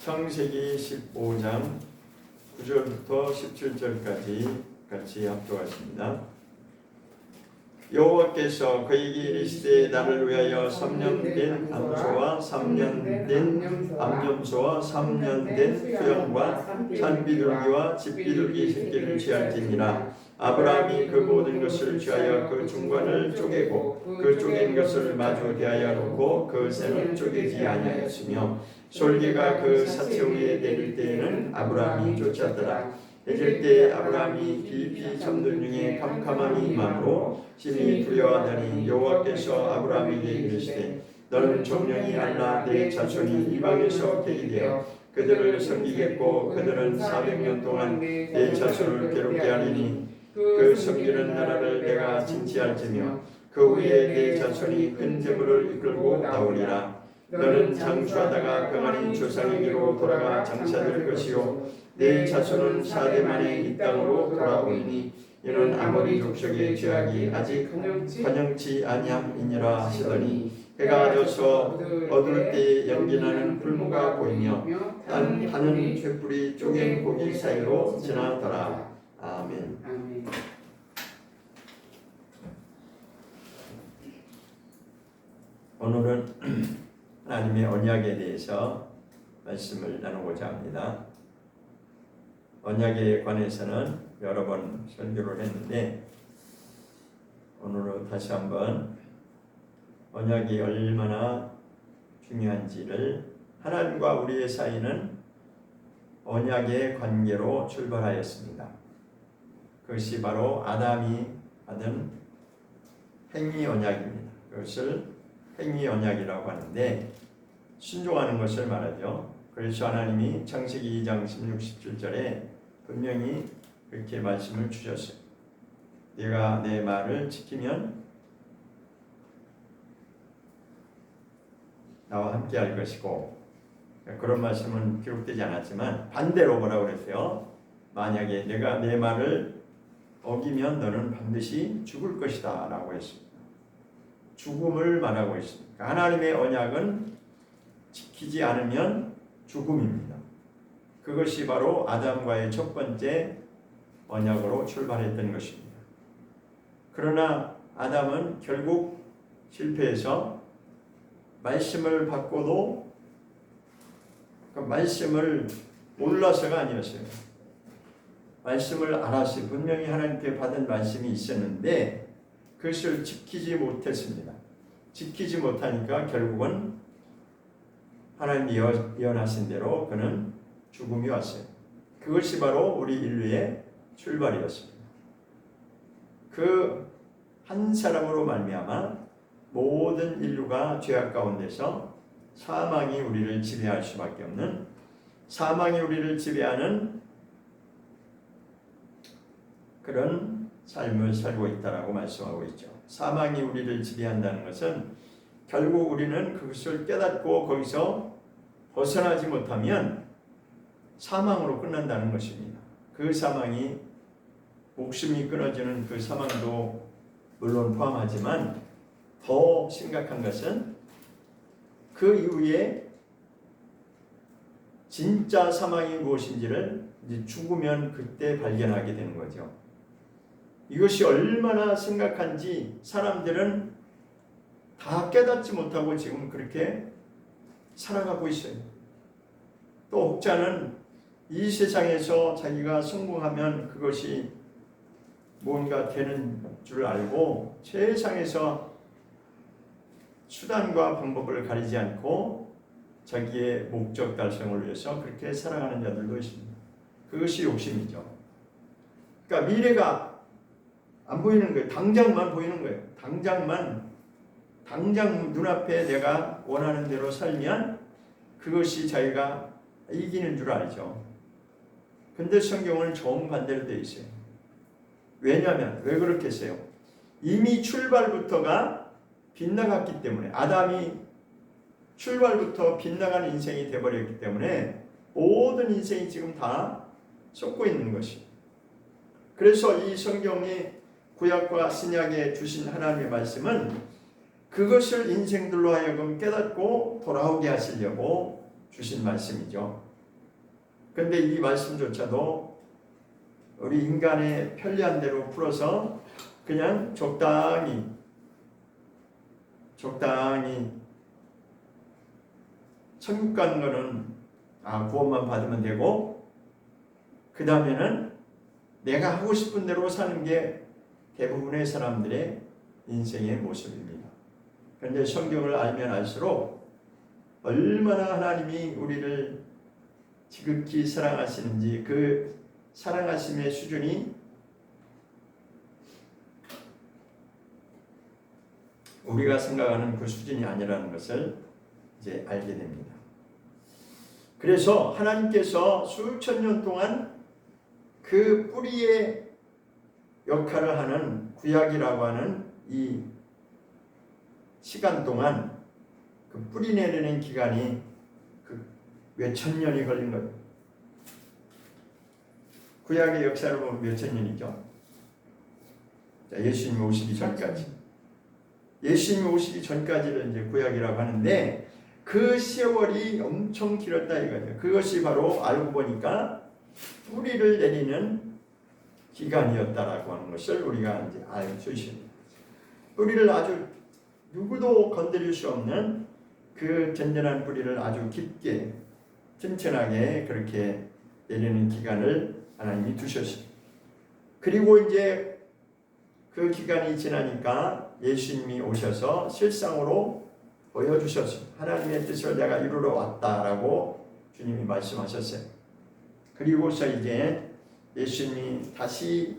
창세기 15장 9절부터 17절까지 같이 합독하십니다. 여호와께서 그에게 이르시되 나를 위하여 3년 된 암소와 3년 된 암염소와 3년 된 수염과 산비둘기와 집비둘기 새끼를 취할지니라. 아브라함이 그 모든 것을 취하여 그 중관을 쪼개고 그 쪼갠 것을 마주 대하여 놓고 그 새는 쪼개지 아니하였으며 솔개가 그 사체 위에 내릴 때에는 아브라함이 쫓았더라. 내릴 때 아브라함이 깊이 잠든 중에 캄캄함이 임함으로 심히 두려워하더니 여호와께서 아브라함에게 이르시되 너는 정령이 알라 내 자손이 이방에서 되게 되어 그들을 섬기겠고 그들은 400년 동안 내 자손을 괴롭게 하리니 그 섬기는 나라를 내가 진치할지며 그 위에 내 자손이 큰 재물을 이끌고 나오리라. 너는 장수하다가 평안히 조상에게로 돌아가 장사될 것이요 내 자손은 4대 만에 이 땅으로 돌아오리니 이는 아모리 족속의 죄악이 아직 관영치 아니함이니라 하시더니 해가 져서 어두울 때에 연기나는 풀무가 보이며 하는 횃불이 쪼갠 고기 사이로 지나더라. 아멘. 오늘은 하나님의 언약에 대해서 말씀을 나누고자 합니다. 언약에 관해서는 여러 번 설교를 했는데 오늘은 다시 한번 언약이 얼마나 중요한지를, 하나님과 우리의 사이는 언약의 관계로 출발하였습니다. 그것이 바로 아담이 받은 행위 언약입니다. 그것을 행위 언약이라고 하는데 순종하는 것을 말하죠. 그래서 하나님이 창세기 2장 16, 17절에 분명히 그렇게 말씀을 주셨어요. 네가 내 말을 지키면 나와 함께 할 것이고, 그런 말씀은 기록되지 않았지만 반대로 뭐라고 그랬어요? 만약에 내가 내 말을 어기면 너는 반드시 죽을 것이다 라고 했습니다. 죽음을 말하고 있습니다. 하나님의 언약은 지키지 않으면 죽음입니다. 그것이 바로 아담과의 첫 번째 언약으로 출발했던 것입니다. 그러나 아담은 결국 실패해서 말씀을 받고도 그 말씀을 몰라서가 아니었어요. 말씀을 알았어요. 분명히 하나님께 받은 말씀이 있었는데 그것을 지키지 못했습니다. 지키지 못하니까 결국은 하나님이 예언하신 대로 그는 죽음이 왔어요. 그것이 바로 우리 인류의 출발이었습니다. 그 한 사람으로 말미암아 모든 인류가 죄악 가운데서 사망이 우리를 지배할 수밖에 없는, 사망이 우리를 지배하는 그런 삶을 살고 있다라고 말씀하고 있죠. 사망이 우리를 지배한다는 것은 결국 우리는 그것을 깨닫고 거기서 벗어나지 못하면 사망으로 끝난다는 것입니다. 그 사망이 목숨이 끊어지는 그 사망도 물론 포함하지만 더 심각한 것은 그 이후에 진짜 사망이 무엇인지를 이제 죽으면 그때 발견하게 되는 거죠. 이것이 얼마나 심각한지 사람들은 다 깨닫지 못하고 지금 그렇게 살아가고 있어요. 또 혹자는 이 세상에서 자기가 성공하면 그것이 뭔가 되는 줄 알고 세상에서 수단과 방법을 가리지 않고 자기의 목적 달성을 위해서 그렇게 살아가는 자들도 있습니다. 그것이 욕심이죠. 그러니까 미래가 안 보이는 거예요. 당장만 보이는 거예요. 당장 눈앞에 내가 원하는 대로 살면 그것이 자기가 이기는 줄 알죠. 근데 성경은 정반대로 되어 있어요. 왜냐하면 왜 그렇게 했어요? 이미 출발부터가 빗나갔기 때문에, 아담이 출발부터 빗나가는 인생이 되어버렸기 때문에 모든 인생이 지금 다 쏟고 있는 것이. 그래서 이 성경이 구약과 신약에 주신 하나님의 말씀은 그것을 인생들로 하여금 깨닫고 돌아오게 하시려고 주신 말씀이죠. 근데 이 말씀조차도 우리 인간의 편리한 대로 풀어서 그냥 적당히 천국 가는 거는 구원만 받으면 되고, 그 다음에는 내가 하고 싶은 대로 사는 게 대부분의 사람들의 인생의 모습입니다. 그런데 성경을 알면 알수록 얼마나 하나님이 우리를 지극히 사랑하시는지, 그 사랑하심의 수준이 우리가 생각하는 그 수준이 아니라는 것을 이제 알게 됩니다. 그래서 하나님께서 수천 년 동안 그 뿌리의 역할을 하는 구약이라고 하는 이 시간 동안, 그 뿌리 내리는 기간이 몇천 년이 걸린 거예요. 구약의 역사를 보면 몇천 년이죠. 자, 예수님이 오시기 전까지. 예수님이 오시기 전까지를 이제 구약이라고 하는데, 그 세월이 엄청 길었다 이거죠. 그것이 바로 알고 보니까 뿌리를 내리는 기간이었다라고 하는 것을 우리가 이제 알 수 있습니다. 뿌리를 아주 누구도 건드릴 수 없는 그 든든한 뿌리를 아주 깊게 튼튼하게 그렇게 내리는 기간을 하나님이 두셨습니다. 그리고 이제 그 기간이 지나니까 예수님이 오셔서 실상으로 보여주셨습니다. 하나님의 뜻을 내가 이루러 왔다라고 주님이 말씀하셨어요. 그리고서 이제 예수님이 다시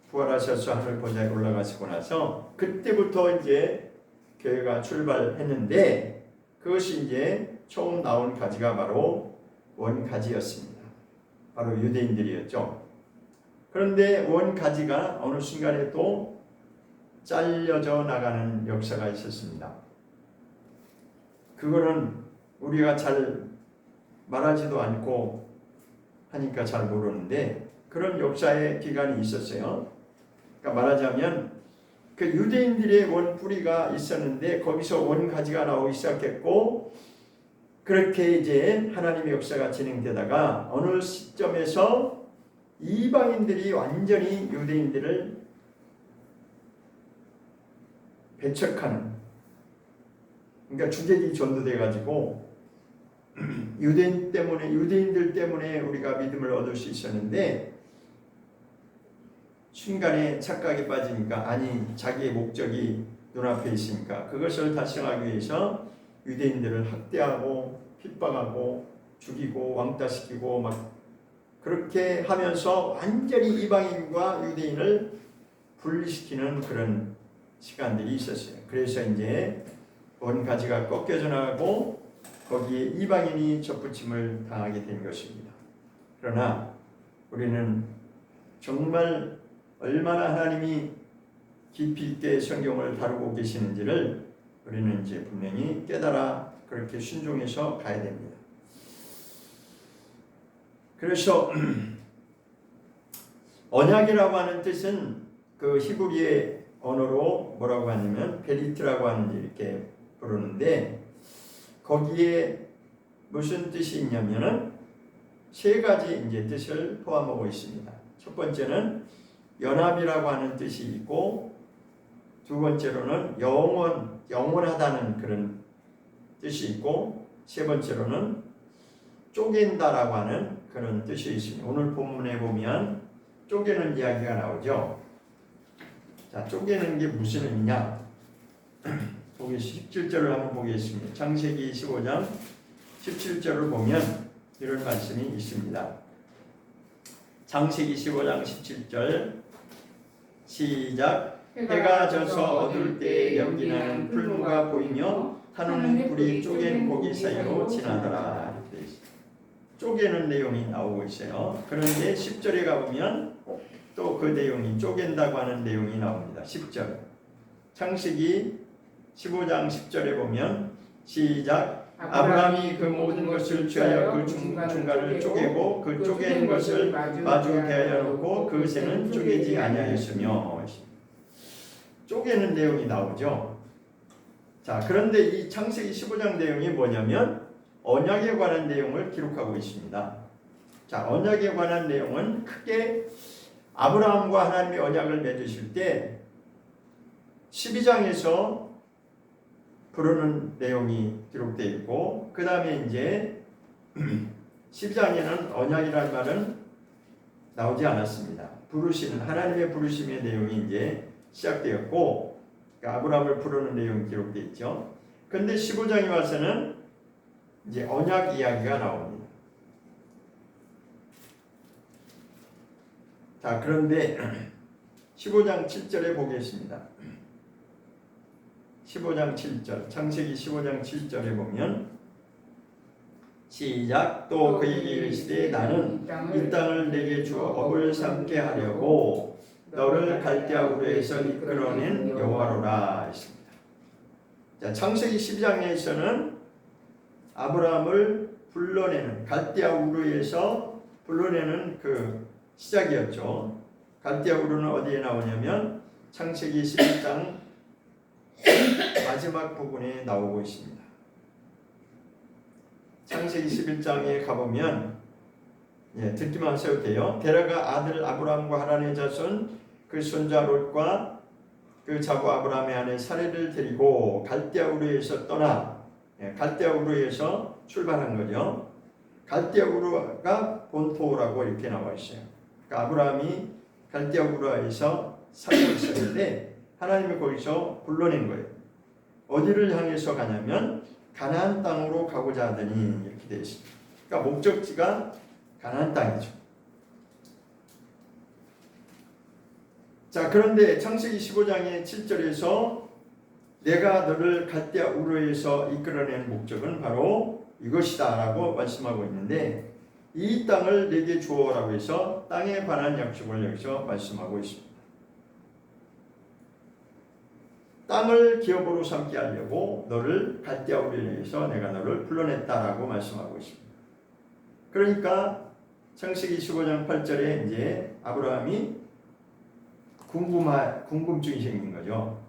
부활하셔서 하늘 보좌에 올라가시고 나서 그때부터 이제 교회가 출발했는데, 그것이 이제 처음 나온 가지가 바로 원가지였습니다. 바로 유대인들이었죠. 그런데 원가지가 어느 순간에 또 잘려져 나가는 역사가 있었습니다. 그거는 우리가 잘 말하지도 않고 하니까 잘 모르는데, 그런 역사의 기간이 있었어요. 그러니까 말하자면 그 유대인들의 원뿌리가 있었는데 거기서 원가지가 나오기 시작했고, 그렇게 이제 하나님의 역사가 진행되다가 어느 시점에서 이방인들이 완전히 유대인들을 배척하는, 그러니까 주객이 전도돼 가지고 유대인들 때문에 우리가 믿음을 얻을 수 있었는데, 순간에 착각에 빠지니까, 아니 자기의 목적이 눈앞에 있으니까 그것을 달성하기 위해서 유대인들을 학대하고 핍박하고 죽이고 왕따시키고 막 그렇게 하면서 완전히 이방인과 유대인을 분리시키는 그런 시간들이 있었어요. 그래서 이제 원가지가 꺾여져 나가고 거기에 이방인이 접붙임을 당하게 된 것입니다. 그러나 우리는 정말 얼마나 하나님이 깊이 있게 성경을 다루고 계시는지를 우리는 이제 분명히 깨달아 그렇게 순종해서 가야 됩니다. 그래서 언약이라고 하는 뜻은 그 히브리의 언어로 뭐라고 하냐면 베리트라고 하는 이렇게 부르는데, 거기에 무슨 뜻이 있냐면은 세 가지 이제 뜻을 포함하고 있습니다. 첫 번째는 연합이라고 하는 뜻이 있고, 두 번째로는 영원하다는 그런 뜻이 있고, 세 번째로는 쪼갠다라고 하는 그런 뜻이 있습니다. 오늘 본문에 보면 쪼개는 이야기가 나오죠. 자, 쪼개는 게 무슨 의미냐? 17절을 한번 보겠습니다. 창세기 15장 17절을 보면 이런 말씀이 있습니다. 창세기 15장 17절 시작. 해가 져서 어두울 때 연기나는 풀무가 보이며 타는 불이 쪼갠 고기 사이로 지나더라. 쪼개는 내용이 나오고 있어요. 그런데 10절에 가보면 또 그 내용이 쪼갠다고 하는 내용이 나옵니다. 10절 창세기 15장 10절에 보면 시작. 아브라함이 그 모든 것을 취하여 그 중간을 쪼개고 그 쪼갠 것을 마주 대하여 놓고 그것에는 쪼개지 아니하였으며. 쪼개는 내용이 나오죠. 자, 그런데 이 창세기 15장 내용이 뭐냐면 언약에 관한 내용을 기록하고 있습니다. 자, 언약에 관한 내용은 크게 아브라함과 하나님이 언약을 맺으실 때 12장에서 부르는 내용이 기록되어 있고, 그 다음에 이제 12장에는 언약이라는 말은 나오지 않았습니다. 부르시는 하나님의 부르심의 내용이 이제 시작되었고, 그러니까 아브라함을 부르는 내용이 기록되어 있죠. 그런데 15장에 와서는 이제 언약 이야기가 나옵니다. 자, 그런데 15장 7절에 보겠습니다. 15장 7절, 창세기 15장 7절에 보면 시작. 또 그에게 이르시되 나는 이 땅을 내게 주어 업을 삼게 하려고 너를 갈대아 우르에서 이끌어낸 여호와로라 했습니다. 자, 창세기 12장에서는 아브라함을 불러내는, 갈대아 우르에서 불러내는 그 시작이었죠. 갈대아 우르는 어디에 나오냐면 창세기 11장 마지막 부분에 나오고 있습니다. 창세기 11장에 가보면 듣기만 하셔도 돼요. 데라가 아들 아브라함과 하란의 자손 그 손자 롯과 그 자부 아브라함의 아내 사레를 데리고 갈대아 우르에서 떠나, 갈대아 우르에서 출발한 거죠. 갈대아 우르가 본토라고 이렇게 나와 있어요. 그러니까 아브라함이 갈대아 우르에서 살고 있었는데 하나님이 거기서 불러낸 거예요. 어디를 향해서 가냐면 가나안 땅으로 가고자 하더니 이렇게 되어 있습니다. 그러니까 목적지가 가나안 땅이죠. 자, 그런데 창세기 15장의 7절에서 내가 너를 갈대아 우르에서 이끌어낸 목적은 바로 이것이다 라고 말씀하고 있는데, 이 땅을 내게 주어라고 해서 땅에 관한 약속을 여기서 말씀하고 있습니다. 땅을 기업으로 삼게 하려고 너를 갈대아 우르에서 내가 너를 불러냈다라고 말씀하고 있습니다. 그러니까 창세기 15장 8절에 이제 아브라함이 궁금증이 생긴 거죠.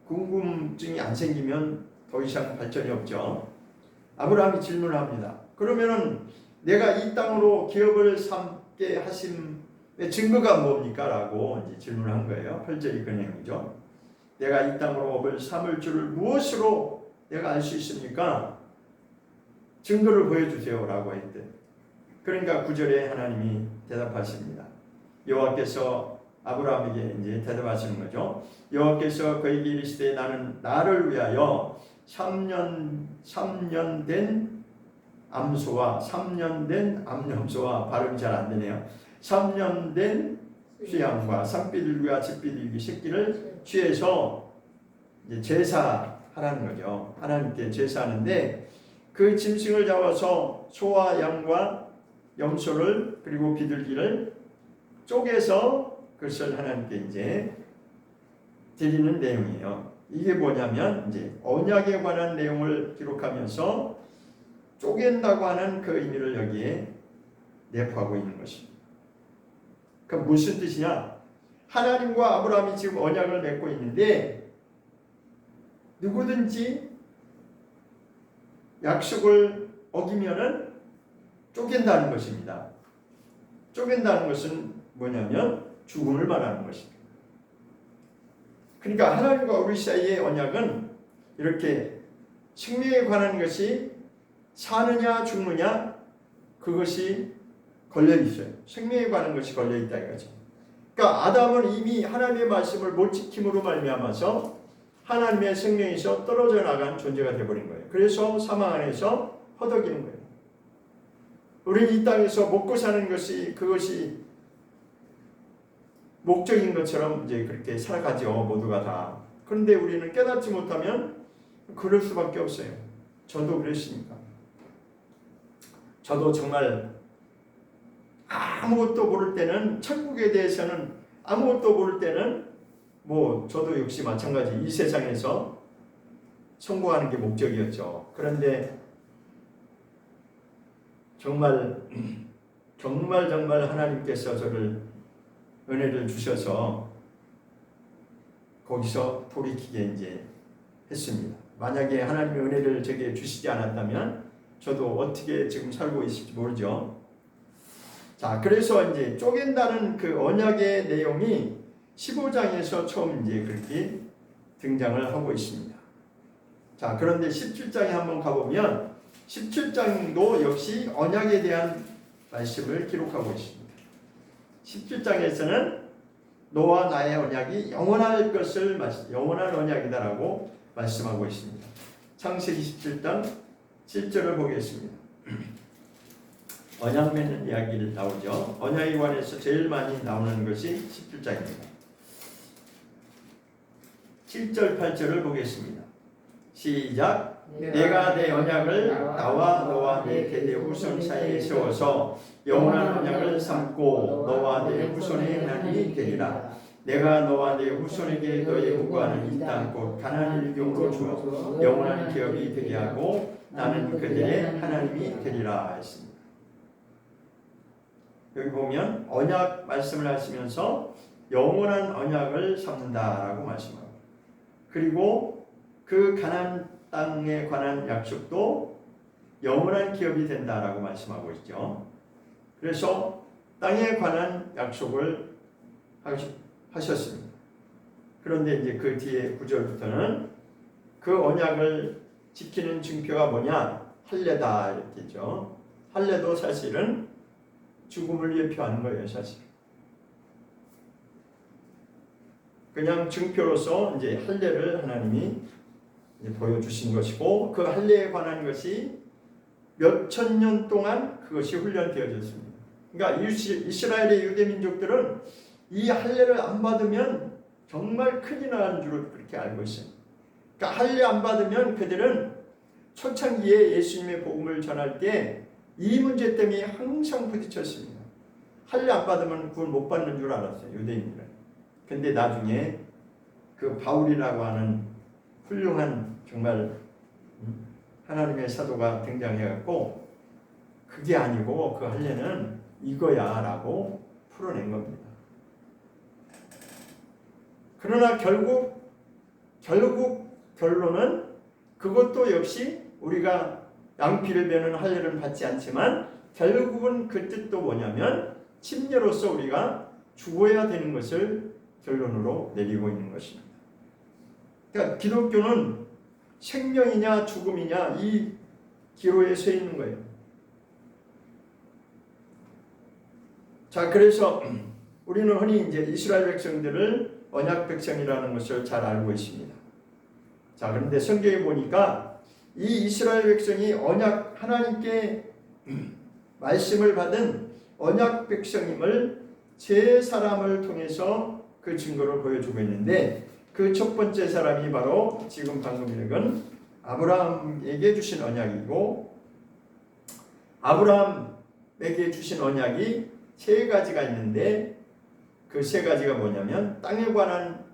궁금증이 안 생기면 더 이상 발전이 없죠. 아브라함이 질문을 합니다. 그러면은 내가 이 땅으로 기업을 삼게 하심의 증거가 뭡니까? 라고 이제 질문을 한 거예요. 8절이 그 내용이죠. 내가 이 땅으로 업을 삼을 줄을 무엇으로 내가 알 수 있습니까? 증거를 보여주세요 라고 했대. 그러니까 9절에 하나님이 대답하십니다. 여호와께서 아브라함에게 이제 대답하시는 거죠. 여호와께서 그에게 이르시되 나를 위하여 3년 된 암소와 3년 된 암염소와, 발음이 잘 안 되네요. 3년 된 수양과 산비둘기와 집비둘기 새끼를 취해서 이제 제사하라는 거죠. 하나님께 제사하는데 그 짐승을 잡아서 소와 양과 염소를 그리고 비둘기를 쪼개서 그것을 하나님께 이제 드리는 내용이에요. 이게 뭐냐면 이제 언약에 관한 내용을 기록하면서 쪼갠다고 하는 그 의미를 여기에 내포하고 있는 것입니다. 그 무슨 뜻이냐? 하나님과 아브라함이 지금 언약을 맺고 있는데 누구든지 약속을 어기면은 쪼갠다는 것입니다. 쪼갠다는 것은 뭐냐면 죽음을 말하는 것입니다. 그러니까 하나님과 우리 사이의 언약은 이렇게 생명에 관한 것이 사느냐 죽느냐 그것이 걸려 있어요. 생명에 관한 것이 걸려 있다 이거죠. 그러니까 아담은 이미 하나님의 말씀을 못 지킴으로 말미암아서 하나님의 생명에서 떨어져 나간 존재가 되어버린 거예요. 그래서 사망 안에서 허덕이는 거예요. 우리는 이 땅에서 먹고 사는 것이 그것이 목적인 것처럼 이제 그렇게 살아가죠. 모두가 다. 그런데 우리는 깨닫지 못하면 그럴 수밖에 없어요. 저도 그랬으니까. 저도 정말 아무것도 모를 때는, 천국에 대해서는 아무것도 모를 때는 저도 역시 마찬가지 이 세상에서 성공하는 게 목적이었죠. 그런데 정말 하나님께서 저를 은혜를 주셔서 거기서 돌이키게 이제 했습니다. 만약에 하나님의 은혜를 제게 주시지 않았다면 저도 어떻게 지금 살고 있을지 모르죠. 자, 그래서 이제 쪼갠다는 그 언약의 내용이 15장에서 처음 이제 그렇게 등장을 하고 있습니다. 자, 그런데 17장에 한번 가보면 17장도 역시 언약에 대한 말씀을 기록하고 있습니다. 17장에서는 너와 나의 언약이 영원할 것을 영원한 언약이다라고 말씀하고 있습니다. 창세기 17장 7절을 보겠습니다. 언약 맺는 이야기를 나오죠. 언약에 관해서 제일 많이 나오는 것이 17장입니다. 7절 8절을 보겠습니다. 시작. 내가 내 언약을 나와 너와 내 대대 후손 사이에 세워서 영원한 언약을 삼고 너와 내 후손의 하나님이 되리라. 내가 너와 내 후손에게 너의 구하는 이 땅 곧 가나안 일경으로 주어 영원한 기업이 되게 하고 나는 그들의 하나님이 되리라 했습니다. 여기 보면 언약 말씀을 하시면서 영원한 언약을 삼는다라고 말씀하고, 그리고 그 가나안 땅에 관한 약속도 영원한 기업이 된다라고 말씀하고 있죠. 그래서 땅에 관한 약속을 하셨습니다. 그런데 이제 그 뒤에 9절부터는 그 언약을 지키는 증표가 뭐냐? 할례다 이렇게 했죠. 할례도 사실은 죽음을 예표하는 거예요, 사실. 그냥 증표로서 이제 할례를 하나님이 이제 보여주신 것이고, 그 할례에 관한 것이 몇천 년 동안 그것이 훈련되어졌습니다. 그러니까 이스라엘의 유대 민족들은 이 할례를 안 받으면 정말 큰일 나는 줄 그렇게 알고 있어요. 그러니까 할례 안 받으면 그들은 초창기에 예수님의 복음을 전할 때 이 문제 때문에 항상 부딪혔습니다. 할례 안 받으면 구원 못 받는 줄 알았어요, 유대인들은. 근데 나중에 그 바울이라고 하는 훌륭한 정말 하나님의 사도가 등장해갖고 그게 아니고 그 할례는 이거야 라고 풀어낸 겁니다. 그러나 결국 결론은 그것도 역시 우리가 양피를 베는 할례를 받지 않지만 결국은 그 뜻도 뭐냐면 침례로서 우리가 죽어야 되는 것을 결론으로 내리고 있는 것입니다. 그러니까 기독교는 생명이냐 죽음이냐 이 기로에 서 있는 거예요. 자, 그래서 우리는 흔히 이제 이스라엘 백성들을 언약 백성이라는 것을 잘 알고 있습니다. 자, 그런데 성경에 보니까 이 이스라엘 백성이 언약 하나님께 말씀을 받은 언약 백성임을 세 사람을 통해서 그 증거를 보여주고 있는데, 그 첫 번째 사람이 바로 지금 방금 읽은 아브라함에게 주신 언약이고, 아브라함에게 주신 언약이 세 가지가 있는데 그 세 가지가 뭐냐면 땅에 관한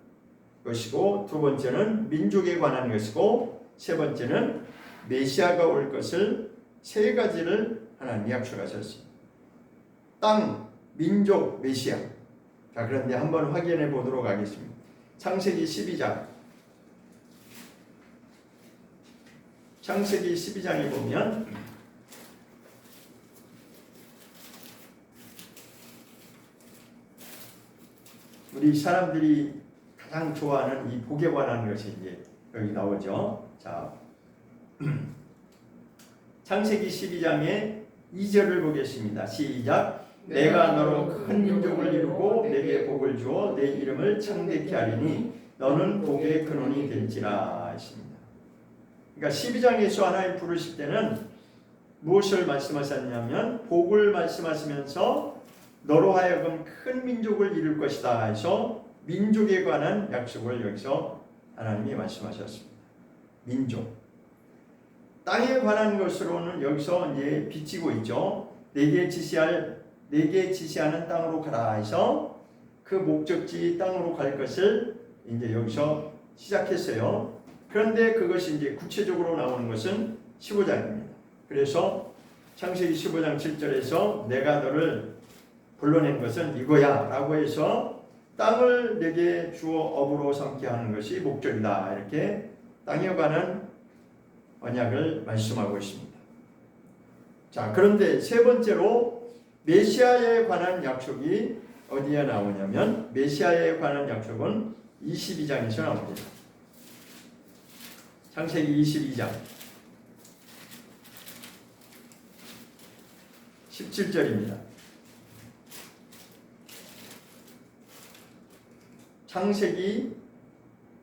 것이고, 두 번째는 민족에 관한 것이고, 세 번째는 메시아가 올 것을 세 가지를 하나님이 약속하셨습니다. 땅, 민족, 메시아. 자, 그런데 한번 확인해 보도록 하겠습니다. 창세기 12장. 창세기 12장에 보면 우리 사람들이 가장 좋아하는 이 복에 관한 것이 이제 여기 나오죠. 자, 창세기 12장의 2절을 보겠습니다. 시작. 내가 너로 큰 민족을 이루고 내게 복을 주어 내 이름을 창대케 하리니 너는 복의 근원이 될지라 했습니다. 그러니까 12장에서 하나님 부르실 때는 무엇을 말씀하셨냐면 복을 말씀하시면서 너로 하여금 큰 민족을 이룰 것이다 해서 민족에 관한 약속을 여기서 하나님이 말씀하셨습니다. 민족. 땅에 관한 것으로는 여기서 이제 비치고 있죠. 내게 지시하는 땅으로 가라 해서 그 목적지 땅으로 갈 것을 이제 여기서 시작했어요. 그런데 그것이 이제 구체적으로 나오는 것은 15장입니다. 그래서 창세기 15장 7절에서 내가 너를 불러낸 것은 이거야 라고 해서 땅을 내게 주어 업으로 삼게 하는 것이 목적이다. 이렇게 땅에 관한 언약을 말씀하고 있습니다. 자, 그런데 세 번째로 메시아에 관한 약속이 어디에 나오냐면 메시아에 관한 약속은 22장에서 나옵니다. 창세기 22장 17절입니다. 창세기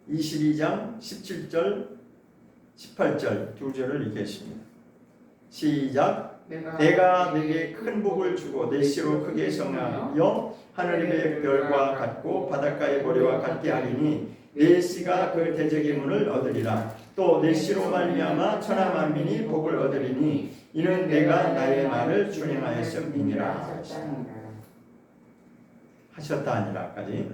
22장 17절 18절 두 절을 읽겠습니다. 시작. 내가 네게 큰 복을 주고 내 씨로 크게 성하여 하늘의 별과 같고 바닷가의 모래와 같게 하리니 내 씨가 그 대적의 문을 얻으리라. 또 내 씨로 말미암아 천하 만민이 복을 얻으리니 이는 내가 나의 말을 준행하였음이니라. 하셨다 아니라까지.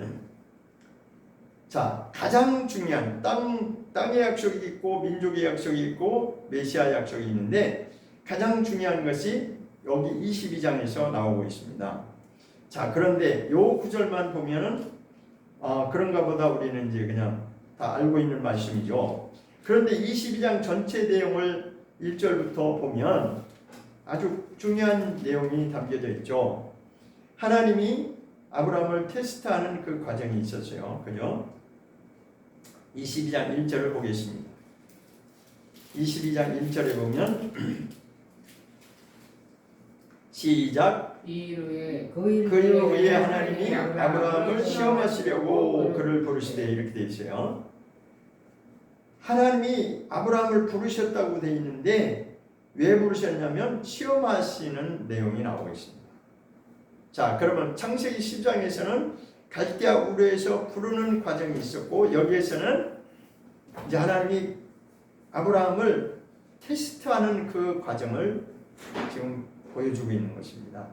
자, 가장 중요한 땅의 약속이 있고 민족의 약속이 있고 메시아 약속이 있는데 가장 중요한 것이 여기 22장에서 나오고 있습니다. 자, 그런데 요 구절만 보면은 그런가 보다 우리는 이제 그냥 다 알고 있는 말씀이죠. 그런데 22장 전체 내용을 1절부터 보면 아주 중요한 내용이 담겨져 있죠. 하나님이 아브라함을 테스트하는 그 과정이 있었어요. 그죠? 22장 1절을 보겠습니다. 22장 1절에 보면 시작. 그 일 후에 하나님이 아브라함을 시험하시려고 그를 부르시되 이렇게 되어 있어요. 하나님이 아브라함을 부르셨다고 되어 있는데 왜 부르셨냐면 시험하시는 내용이 나오고 있습니다. 자, 그러면 창세기 10장에서는 갈대아 우르에서 부르는 과정이 있었고 여기에서는 이제 하나님이 아브라함을 테스트하는 그 과정을 지금 보여주고 있는 것입니다.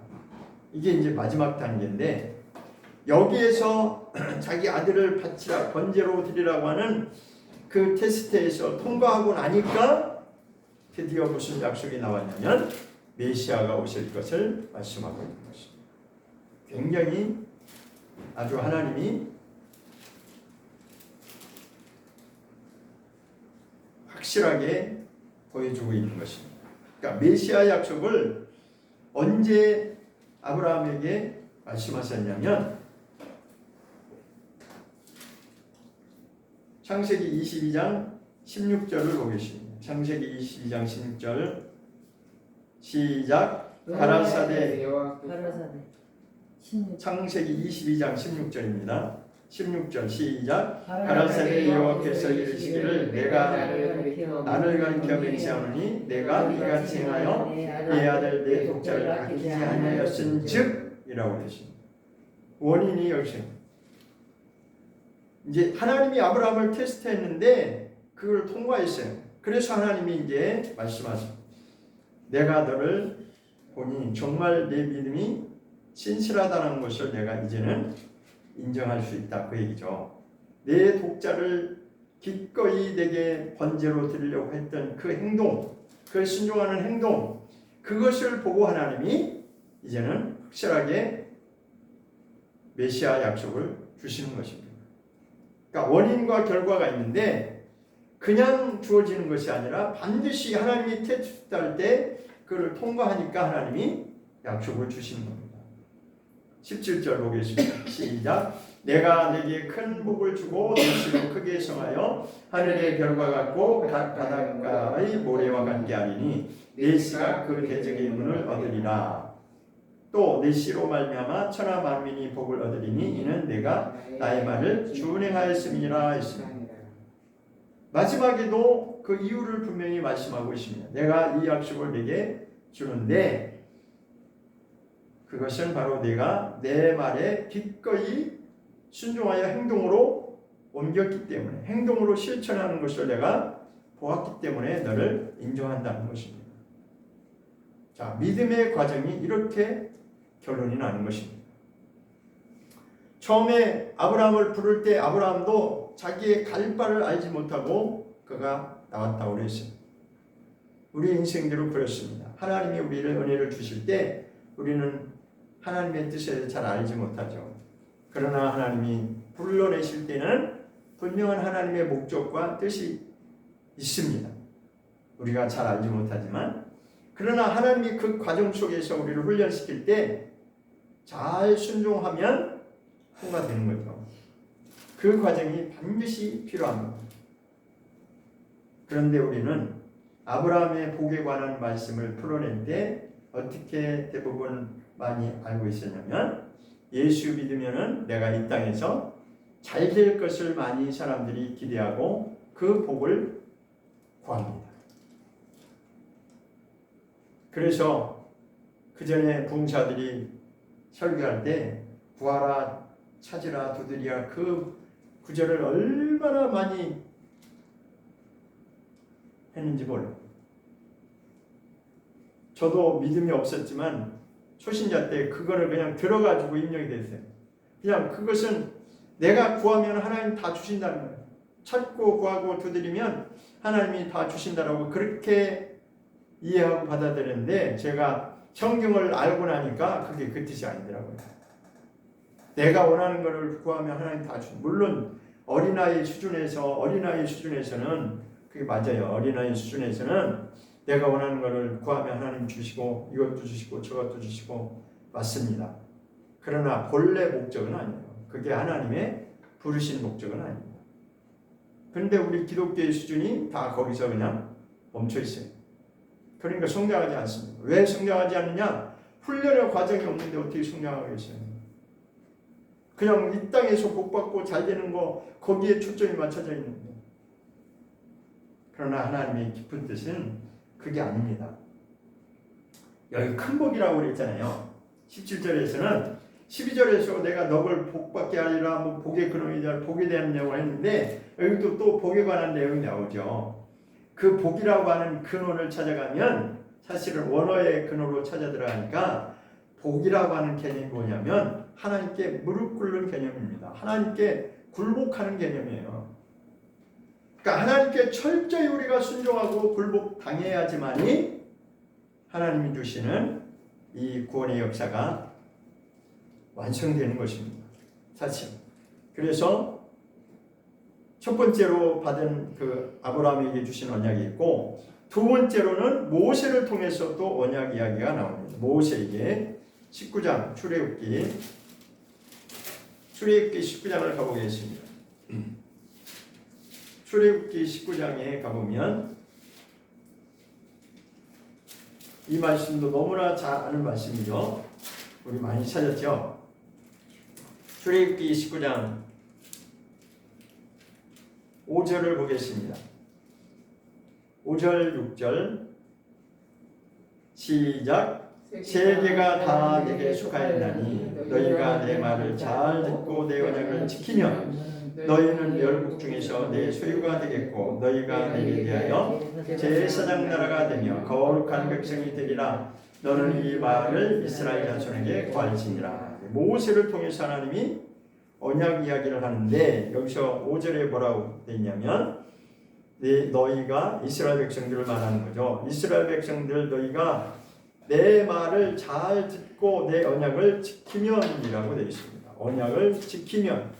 이게 이제 마지막 단계인데 여기에서 자기 아들을 바치라 번제로 드리라고 하는 그 테스트에서 통과하고 나니까 드디어 무슨 약속이 나왔냐면 메시아가 오실 것을 말씀하고 있는 것입니다. 굉장히 아주 하나님이 확실하게 보여주고 있는 것입니다. 그러니까 메시아 약속을 언제 아브라함에게 말씀하셨냐면 창세기 22장 16절을 보겠습니다. 창세기 22장 16절 시작. 가라사대 창세기 22장 16절입니다. 16절 시작. 가라사대 여호와께서 이르시기를 내가 나를 가리켜 맹세하노니 내가 이같이 행하여 내 아들 내 독자를 아끼지 아니하였은즉 이라고 했습니다. 원인이 여기서 이제 하나님이 아브라함을 테스트했는데 그걸 통과했어요. 그래서 하나님이 이제 말씀하십니다. 내가 너를 보니 정말 내 믿음이 신실하다는 것을 내가 이제는 인정할 수 있다 그 얘기죠. 내 독자를 기꺼이 내게 번제로 드리려고 했던 그 행동, 그 순종하는 행동, 그것을 보고 하나님이 이제는 확실하게 메시아 약속을 주시는 것입니다. 그러니까 원인과 결과가 있는데 그냥 주어지는 것이 아니라 반드시 하나님이 테스트할 때 그를 통과하니까 하나님이 약속을 주시는 겁니다. 17절 보겠습니다. 시작. 내가 내게 큰 복을 주고 내 씨로 크게 성하여 하늘의 별과 같고 각 바닷가의 모래와 같게 하리니 내 씨가 그 대적의 문을 얻으리라. 또 내 씨로 말미암아 천하 만민이 복을 얻으리니 이는 내가 나의 말을 준행하였음이니라 했습니다. 마지막에도 그 이유를 분명히 말씀하고 있습니다. 내가 이 약속을 내게 주는데 그것은 바로 내가 내 말에 기꺼이 순종하여 행동으로 옮겼기 때문에 행동으로 실천하는 것을 내가 보았기 때문에 너를 인정한다는 것입니다. 자, 믿음의 과정이 이렇게 결론이 나는 것입니다. 처음에 아브라함을 부를 때 아브라함도 자기의 갈 바를 알지 못하고 그가 나왔다고 그랬어요. 우리 인생대로 그렇습니다. 하나님이 우리를 은혜를 주실 때 우리는 하나님의 뜻을 잘 알지 못하죠. 그러나 하나님이 불러내실 때는 분명한 하나님의 목적과 뜻이 있습니다. 우리가 잘 알지 못하지만 그러나 하나님이 그 과정 속에서 우리를 훈련시킬 때 잘 순종하면 통과되는 거죠. 그 과정이 반드시 필요합니다. 그런데 우리는 아브라함의 복에 관한 말씀을 풀어낼 때 어떻게 대부분 많이 알고 있었냐면, 예수 믿으면은 내가 이 땅에서 잘 될 것을 많이 사람들이 기대하고 그 복을 구합니다. 그래서 그 전에 부흥사들이 설교할 때 구하라, 찾으라, 두드리라, 그 구절을 얼마나 많이 했는지 몰라요. 저도 믿음이 없었지만 초신자 때 그거를 그냥 들어가지고 입력이 됐어요. 그냥 그것은 내가 구하면 하나님 다 주신다는 거예요. 찾고 구하고 두드리면 하나님이 다 주신다라고 그렇게 이해하고 받아들였는데, 제가 성경을 알고 나니까 그게 그 뜻이 아니더라고요. 내가 원하는 것을 구하면 하나님 다 주신. 물론 어린아이 수준에서는 그게 맞아요. 어린아이 수준에서는 내가 원하는 것을 구하면 하나님 주시고 이것도 주시고 저것도 주시고 맞습니다. 그러나 본래 목적은 아니에요. 그게 하나님의 부르신 목적은 아닙니다. 그런데 우리 기독교의 수준이 다 거기서 그냥 멈춰 있어요. 그러니까 성장하지 않습니다. 왜 성장하지 않느냐? 훈련의 과정이 없는데 어떻게 성장하겠어요? 그냥 이 땅에서 복받고 잘 되는 거 거기에 초점이 맞춰져 있는데. 그러나 하나님의 깊은 뜻은 그게 아닙니다. 여기 큰 복이라고 그랬잖아요. 17절에서는 12절에서 내가 너를 복받게 하리라, 뭐 복의 근원에 대한 복에 대한 내용을 했는데, 여기도 또 복에 관한 내용이 나오죠. 그 복이라고 하는 근원을 찾아가면 사실은 원어의 근원으로 찾아 들어가니까 복이라고 하는 개념이 뭐냐면 하나님께 무릎 꿇는 개념입니다. 하나님께 굴복하는 개념이에요. 그러니까 하나님께 철저히 우리가 순종하고 굴복 당해야지만이 하나님이 주시는 이 구원의 역사가 완성되는 것입니다. 사실. 그래서 첫 번째로 받은 그 아브라함에게 주신 언약이 있고, 두 번째로는 모세를 통해서 또 언약 이야기가 나옵니다. 모세에게 19장 출애굽기 19장을 가보겠습니다. 출애굽기 19장에 가보면 이 말씀도 너무나 잘 아는 말씀이죠. 우리 많이 찾았죠. 출애굽기 19장 5절을 보겠습니다. 5절 6절 시작. 세계가 다 내게 속하였나니 너희가 내 말을 잘 듣고 내 언약을 지키면 너희는 열국 중에서 내 소유가 되겠고 너희가 내게 대하여 제사장 나라가 되며 거룩한 백성이 되리라. 너는 이 말을 이스라엘 자손에게 구할지니라. 모세를 통해서 하나님이 언약 이야기를 하는데, 여기서 5절에 뭐라고 되어 있냐면 너희가 이스라엘 백성들을 말하는 거죠. 이스라엘 백성들 너희가 내 말을 잘 듣고 내 언약을 지키면이라고 되어 있습니다. 언약을 지키면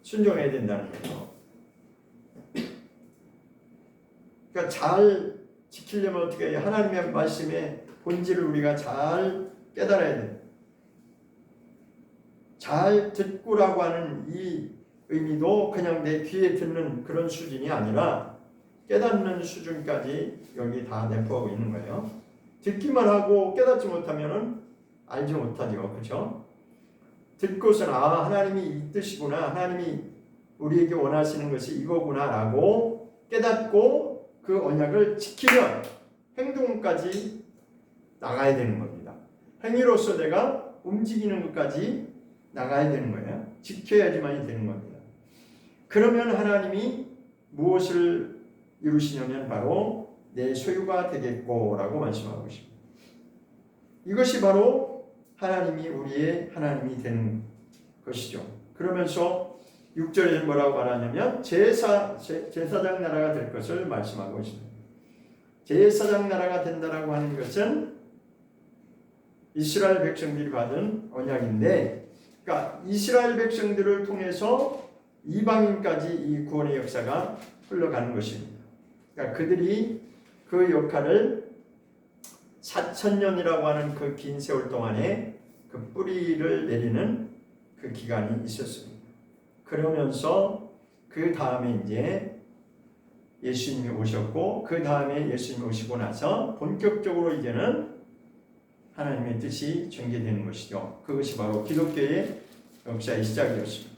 순종해야 된다는 거죠. 그러니까 잘 지키려면 어떻게 해요? 하나님의 말씀의 본질을 우리가 잘 깨달아야 돼요. 잘 듣고라고 하는 이 의미도 그냥 내 귀에 듣는 그런 수준이 아니라 깨닫는 수준까지 여기 다 내포하고 있는 거예요. 듣기만 하고 깨닫지 못하면은 알지 못하죠. 그렇죠? 듣고서는 하나님이 이 뜻이구나, 하나님이 우리에게 원하시는 것이 이거구나 라고 깨닫고 그 언약을 지키면 행동까지 나가야 되는 겁니다. 행위로서 내가 움직이는 것까지 나가야 되는 거예요. 지켜야지만이 되는 겁니다. 그러면 하나님이 무엇을 이루시냐면 바로 내 소유가 되겠고 라고 말씀하고 있습니다. 이것이 바로 하나님이 우리의 하나님이 되는 것이죠. 그러면서 6절에 뭐라고 말하냐면 제사장 나라가 될 것을 말씀하고 있습니다. 제사장 나라가 된다라고 하는 것은 이스라엘 백성들이 받은 언약인데, 그러니까 이스라엘 백성들을 통해서 이방인까지 이 구원의 역사가 흘러가는 것입니다. 그러니까 그들이 그 역할을 4,000년이라고 하는 그 긴 세월 동안에 그 뿌리를 내리는 그 기간이 있었습니다. 그러면서 그 다음에 이제 예수님이 오셨고, 그 다음에 예수님이 오시고 나서 본격적으로 이제는 하나님의 뜻이 전개되는 것이죠. 그것이 바로 기독교의 역사의 시작이었습니다.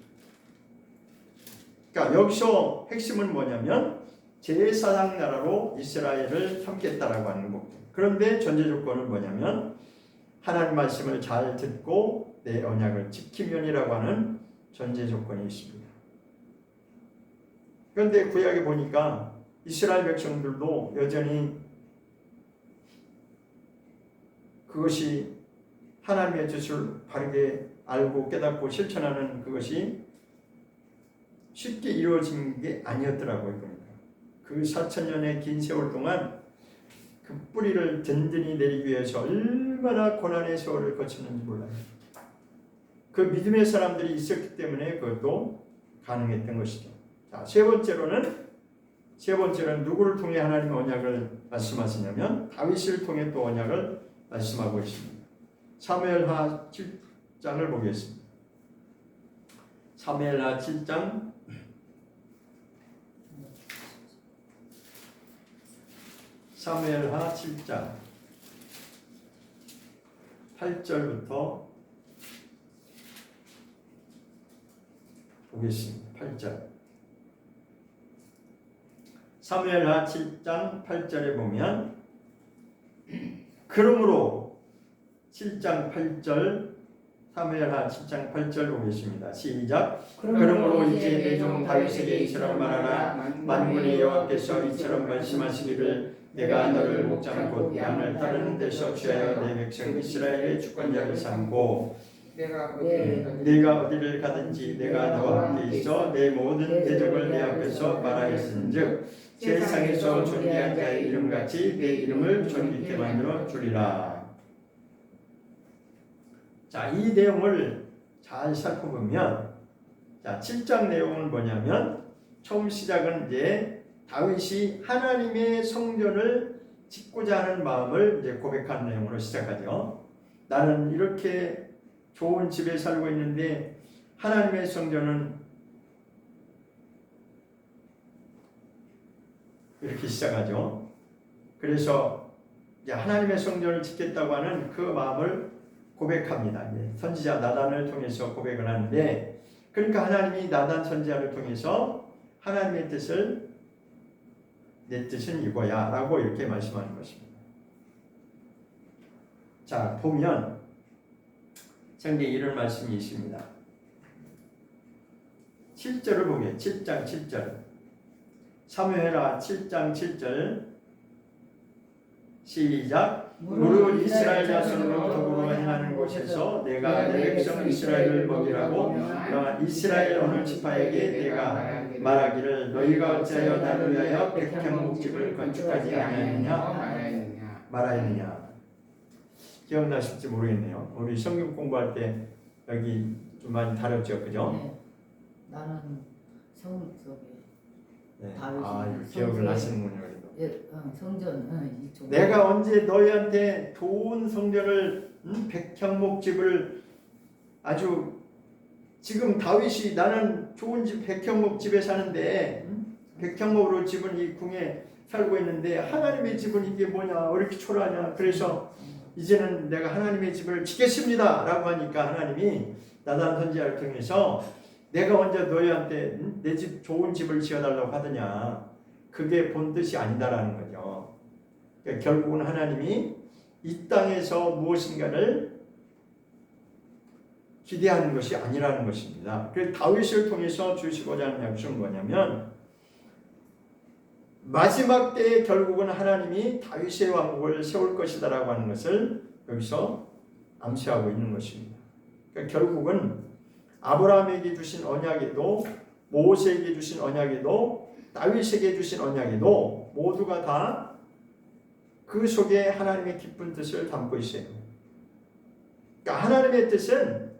그러니까 여기서 핵심은 뭐냐면 제4장 나라로 이스라엘을 삼겠다라고 하는 겁니다. 그런데 전제 조건은 뭐냐면 하나님 말씀을 잘 듣고 내 언약을 지키면이라고 하는 전제 조건이 있습니다. 그런데 구약에 보니까 이스라엘 백성들도 여전히 그것이 하나님의 뜻을 바르게 알고 깨닫고 실천하는 그것이 쉽게 이루어진 게 아니었더라고요. 그러니까 그 4,000년의 긴 세월 동안 그 뿌리를 든든히 내리기 위해서 얼마나 고난의 세월을 거쳤는지 몰라요. 그 믿음의 사람들이 있었기 때문에 그것도 가능했던 것이죠. 자, 세 번째로는 누구를 통해 하나님의 언약을 말씀하시냐면 다윗을 통해 또 언약을 말씀하고 있습니다. 사무엘하 7장을 보겠습니다. 사무엘하 7장 8절부터 보겠습니다. 8절. 사무엘하 7장 8절에 보면 그러므로 7장 8절 사무엘하 7장 8절 보겠습니다. 시작. 그러므로 이제 내 종 다윗에게 이처럼 말하라. 만군의 여호와께서 이처럼 말씀하시기를 내가 너를 목장 곧 양을 따르는 데서 취하여 내 백성 이스라엘의 주권자를 삼고 내가 어디를 가든지 내가 너와 함께 있어 내 모든 대적을 내 앞에서 말하였은즉 세상에서 존귀한 자의 이름같이 내 이름을 존귀케 만들어 주리라. 자, 이 내용을 잘 살펴보면, 자, 7장 내용은 뭐냐면 처음 시작은 이제 다윗이 하나님의 성전을 짓고자 하는 마음을 이제 고백하는 내용으로 시작하죠. 나는 이렇게 좋은 집에 살고 있는데 하나님의 성전은 이렇게 시작하죠. 그래서 이제 하나님의 성전을 짓겠다고 하는 그 마음을 고백합니다. 선지자 나단을 통해서 고백을 하는데, 그러니까 하나님이 나단 선지자를 통해서 하나님의 뜻을 내 뜻은 이거야 라고 이렇게 말씀하는 것입니다. 자, 보면 성경에 이런 말씀이 있습니다. 7절을 보게 7장 7절 사무엘하 7장 7절 시작. 무릇 이스라엘 자손으로 더불어 행하는 곳에서 내가 내 백성 이스라엘을 먹이라고 이스라엘 어느 지파에게 내가 말하기를 너희가 어찌하여 나를 위하여 백향목집을 건축하지 아니하느냐 말하였느냐. 기억나실지 모르겠네요. 우리 성경 공부할 때 여기 좀 많이 다뤘죠, 그죠? 네. 나는 성속에 네. 기억을 하시는군요. 성전 이쪽. 내가 언제 너희한테 좋은 성전을 백향목집을 아주 지금 다윗이 나는 좋은 집 백향목집에 사는데 백향목으로 집은 이 궁에 살고 있는데 하나님의 집은 이게 뭐냐 왜 이렇게 초라하냐 그래서 이제는 내가 하나님의 집을 짓겠습니다 라고 하니까 하나님이 나단 선지자를 통해서 내가 언제 너희한테 내 집 좋은 집을 지어달라고 하더냐 그게 본 뜻이 아니다라는 거죠. 그러니까 결국은 하나님이 이 땅에서 무엇인가를 기대하는 것이 아니라는 것입니다. 그래서 다윗을 통해서 주시고자 하는 약속은 뭐냐면 마지막 때에 결국은 하나님이 다윗의 왕국을 세울 것이다라고 하는 것을 여기서 암시하고 있는 것입니다. 그러니까 결국은 아브라함에게 주신 언약에도 모세에게 주신 언약에도 다윗에게 주신 언약에도 모두가 다 그 속에 하나님의 기쁜 뜻을 담고 있어요. 그러니까 하나님의 뜻은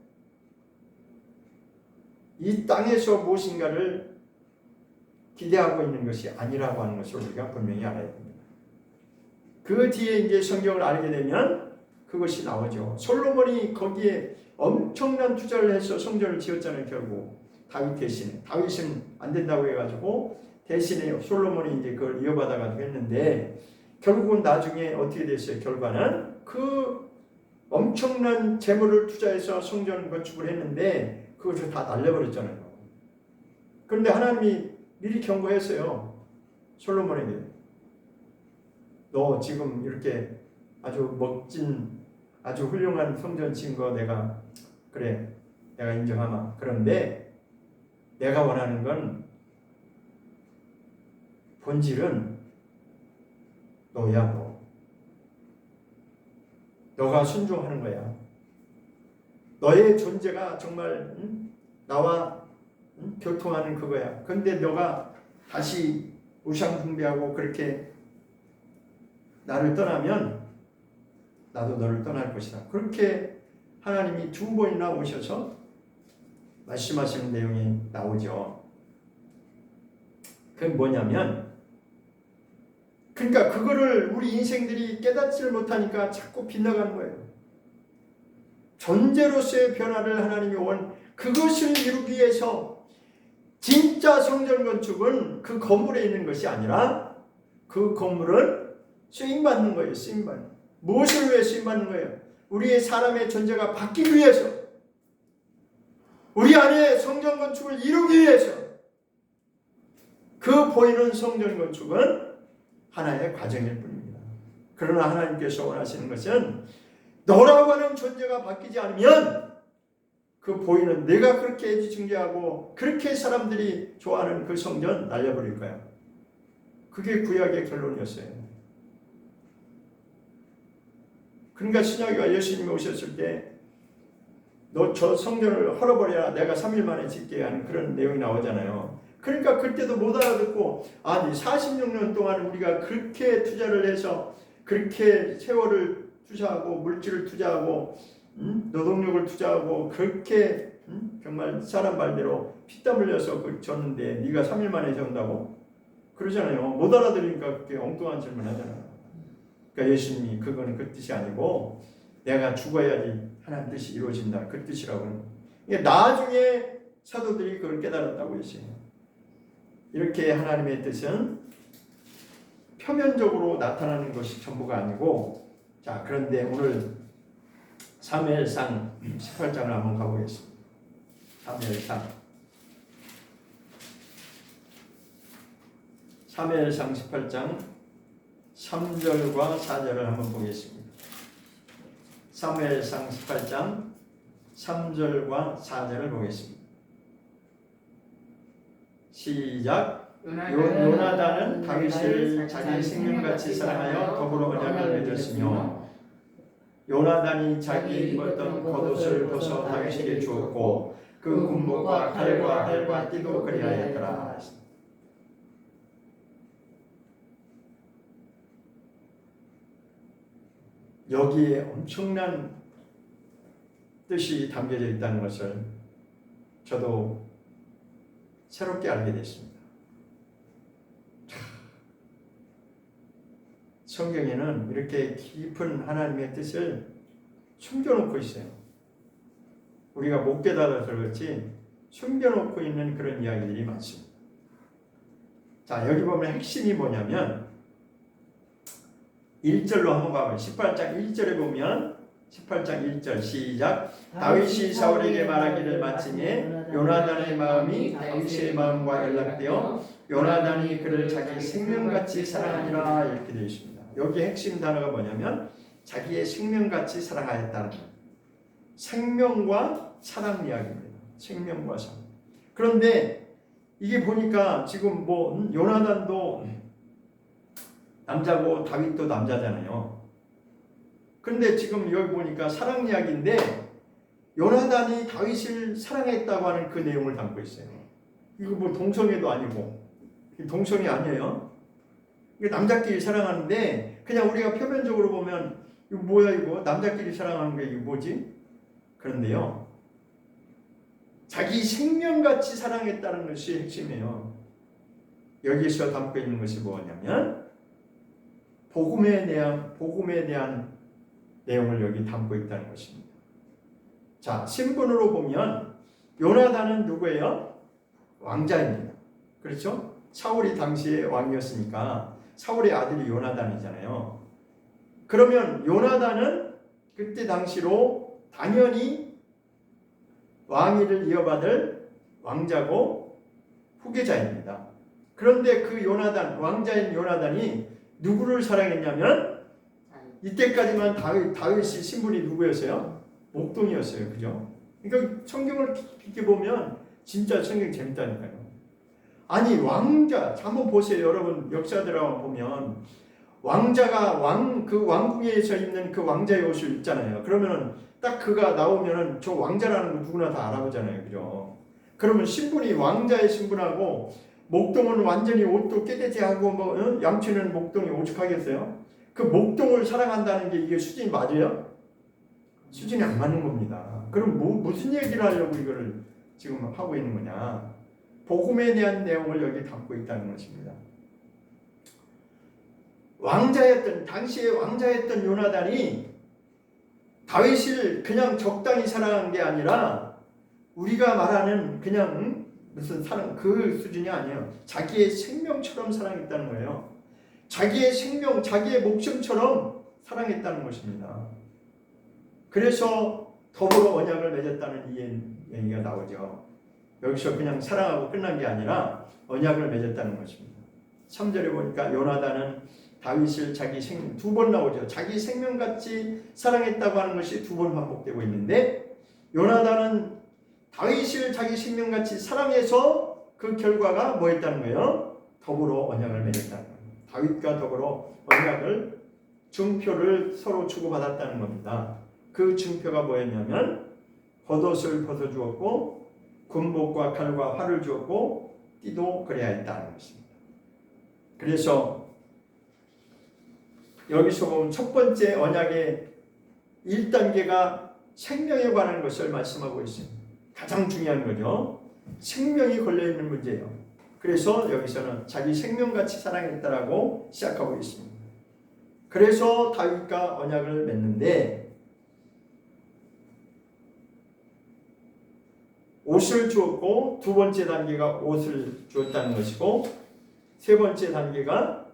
이 땅에서 무엇인가를 기대하고 있는 것이 아니라고 하는 것을 우리가 분명히 알아야 됩니다. 그 뒤에 이제 성경을 알게 되면 그것이 나오죠. 솔로몬이 거기에 엄청난 투자를 해서 성전을 지었잖아요. 결국 다윗 대신에. 다윗은 안 된다고 해가지고 대신에 솔로몬이 이제 그걸 이어받아가지고 했는데 결국은 나중에 어떻게 됐어요? 결과는 그 엄청난 재물을 투자해서 성전 건축을 했는데 그것을 다 날려버렸잖아요. 그런데 하나님이 미리 경고했어요. 솔로몬에게. 너 지금 이렇게 아주 멋진 아주 훌륭한 성전 지은 거 내가 그래 내가 인정하마. 그런데 내가 원하는 건 본질은 너야 너. 너가 순종하는 거야. 너의 존재가 정말 나와 교통하는 그거야. 근데 너가 다시 우상 숭배하고 그렇게 나를 떠나면 나도 너를 떠날 것이다. 그렇게 하나님이 2번이나 오셔서 말씀하시는 내용이 나오죠. 그건 뭐냐면 그러니까 그거를 우리 인생들이 깨닫지를 못하니까 자꾸 빗나가는 거예요. 존재로서의 변화를 하나님이 그것을 이루기 위해서 진짜 성전 건축은 그 건물에 있는 것이 아니라 그 건물은 쓰임받는 거예요. 쓰임받는. 무엇을 위해 쓰임받는 거예요? 우리의 사람의 존재가 바뀌기 위해서, 우리 안에 성전 건축을 이루기 위해서. 그 보이는 성전 건축은 하나의 과정일 뿐입니다. 그러나 하나님께서 원하시는 것은 너라고 하는 존재가 바뀌지 않으면 그 보이는 내가 그렇게 애지중지하고 그렇게 사람들이 좋아하는 그 성전 날려버릴 거야. 그게 구약의 결론이었어요. 그러니까 신약에 예수님이 오셨을 때 너 저 성전을 헐어버려야 내가 3일 만에 짓게 하는 그런 내용이 나오잖아요. 그러니까 그때도 못 알아듣고 아니 46년 동안 우리가 그렇게 투자를 해서 그렇게 세월을 투자하고 물질을 투자하고 노동력을 투자하고 그렇게 정말 사람 말대로 피땀 흘려서 졌는데 네가 3일 만에 전다고? 그러잖아요. 못 알아들으니까 그렇게 엉뚱한 질문 하잖아요. 그러니까 예수님이 그거는 그 뜻이 아니고 내가 죽어야지 하나님 뜻이 이루어진다. 그 뜻이라고. 그러니까 나중에 사도들이 그걸 깨달았다고 했어요. 이렇게 하나님의 뜻은 표면적으로 나타나는 것이 전부가 아니고 자 그런데 오늘 사무엘상 18장을 한번 가보겠습니다. 사무엘상 18장 3절과 4절을 한번 보겠습니다. 사무엘상 18장 3절과 4절을 보겠습니다. 시작. 요나단은 다윗을 자기 생명같이 사랑하여 더불어 언약을 맺었으며 요나단이 자기 입었던 겉옷을 벗어 다윗에게 주었고 그 군복과 칼과 활과 띠도 그리하였더라. 여기에 엄청난 뜻이 담겨져 있다는 것을 저도 새롭게 알게 됐습니다. 성경에는 이렇게 깊은 하나님의 뜻을 숨겨놓고 있어요. 우리가 못 깨달아서 그렇지 숨겨놓고 있는 그런 이야기들이 많습니다. 자, 여기 보면 핵심이 뭐냐면 1절로 한번 가봐요. 18장 1절에 보면 18장 1절 시작. 다윗이 사울에게 말하기를 마침에 요나단의 마음이 다윗의 마음과 연락되어 요나단이 그를 자기 생명같이 사랑하니라 이렇게 되어 있습니다. 여기 핵심 단어가 뭐냐면 자기의 생명같이 사랑하였다는 거예요. 생명과 사랑 이야기입니다. 생명과 사랑. 그런데 이게 보니까 지금 뭐 요나단도 남자고 다윗도 남자잖아요. 그런데 지금 여기 보니까 사랑 이야기인데 요나단이 다윗을 사랑했다고 하는 그 내용을 담고 있어요. 이거 뭐 동성애도 아니고 동성애 아니에요. 이게 남자끼리 사랑하는데 그냥 우리가 표면적으로 보면 이거 뭐야 이거 남자끼리 사랑하는 게 이게 뭐지? 그런데요. 자기 생명같이 사랑했다는 것이 핵심이에요. 여기서 담고 있는 것이 뭐냐면 복음에 대한 내용을 여기 담고 있다는 것입니다. 자, 신분으로 보면 요나단은 누구예요? 왕자입니다. 그렇죠? 사울이 당시에 왕이었으니까 사울의 아들이 요나단이잖아요. 그러면 요나단은 그때 당시로 당연히 왕위를 이어받을 왕자고 후계자입니다. 그런데 그 요나단, 왕자인 요나단이 누구를 사랑했냐면 이때까지만 다윗이 신분이 누구였어요? 목동이었어요. 그죠? 그러니까 성경을 깊게 보면 진짜 성경 재밌다니까요. 아니 왕자 한번 보세요. 여러분 역사 드라마 보면 왕자가 그 왕궁에서 입는 그 왕자의 옷을 입잖아요. 그러면은 딱 그가 나오면은 저 왕자라는 거 누구나 다 알아보잖아요. 그죠? 그러면 신분이 왕자의 신분하고 목동은 완전히 옷도 깨끗하고 뭐 양치는 목동이 오죽하겠어요? 그 목동을 사랑한다는 게 이게 수준이 맞아요? 수준이 안 맞는 겁니다. 그럼 무슨 얘기를 하려고 이거를 지금 하고 있는 거냐? 복음에 대한 내용을 여기 담고 있다는 것입니다. 당시에 왕자였던 요나단이 다윗을 그냥 적당히 사랑한 게 아니라 우리가 말하는 그냥 무슨 사랑 그 수준이 아니에요. 자기의 생명처럼 사랑했다는 거예요. 자기의 생명, 자기의 목숨처럼 사랑했다는 것입니다. 그래서 더불어 언약을 맺었다는 이 얘기가 나오죠. 여기서 그냥 사랑하고 끝난 게 아니라 언약을 맺었다는 것입니다. 3절에 보니까 요나단은 다윗을 자기 생명, 2번 나오죠. 자기 생명같이 사랑했다고 하는 것이 2번 반복되고 있는데 요나단은 다윗을 자기 생명같이 사랑해서 그 결과가 뭐였다는 거예요? 더불어 언약을 맺었다는 거예요. 다윗과 더불어 언약을 증표를 서로 주고받았다는 겁니다. 그 증표가 뭐였냐면 겉옷을 벗어주었고 군복과 칼과 활을 주었고 띠도 그래야 했다는 것입니다. 그래서 여기서 보면 첫 번째 언약의 1단계가 생명에 관한 것을 말씀하고 있습니다. 가장 중요한 거죠. 생명이 걸려있는 문제예요. 그래서 여기서는 자기 생명같이 사랑했다라고 시작하고 있습니다. 그래서 다윗과 언약을 맺는데 옷을 주었고 2번째 단계가 옷을 주었다는 것이고 3번째 단계가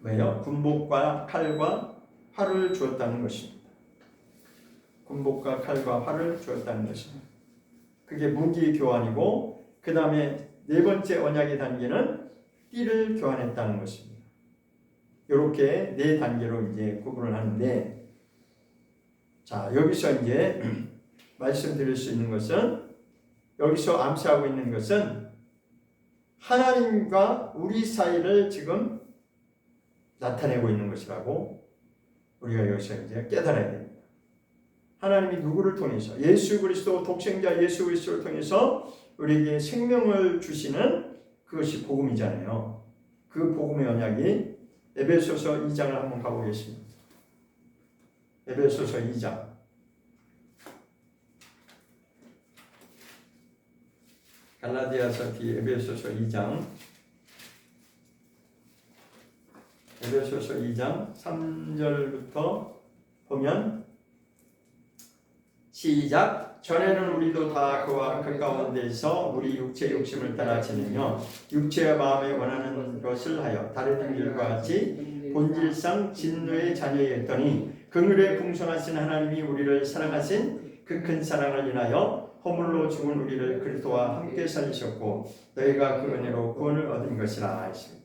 뭐예요? 군복과 칼과 활을 주었다는 것입니다. 군복과 칼과 활을 주었다는 것입니다. 그게 무기 교환이고 그 다음에 4번째 언약의 단계는 띠를 교환했다는 것입니다. 이렇게 4단계로 이제 구분을 하는데 자 여기서 이제 말씀드릴 수 있는 것은 여기서 암시하고 있는 것은 하나님과 우리 사이를 지금 나타내고 있는 것이라고 우리가 여기서 이제 깨달아야 됩니다. 하나님이 누구를 통해서 예수 그리스도 독생자 예수 그리스도를 통해서 우리에게 생명을 주시는 그것이 복음이잖아요. 그 복음의 언약이 에베소서 2장을 한번 가보겠습니다. 에베소서 2장 갈라디아서 뒤 에베소서 2장 에베소서 2장 3절부터 보면 시작 전에는 우리도 다 그와 그 가운데서 우리 육체 욕심을 따라 지내며 육체와 마음에 원하는 것을 하여 다른 일과 같이 본질상 진노의 자녀였더니 긍휼에 풍성하신 하나님이 우리를 사랑하신 그 큰 사랑을 인하여 허물로 죽은 우리를 그리스도와 함께 살리셨고 너희가 그 은혜로 구원을 얻은 것이라 했습니다.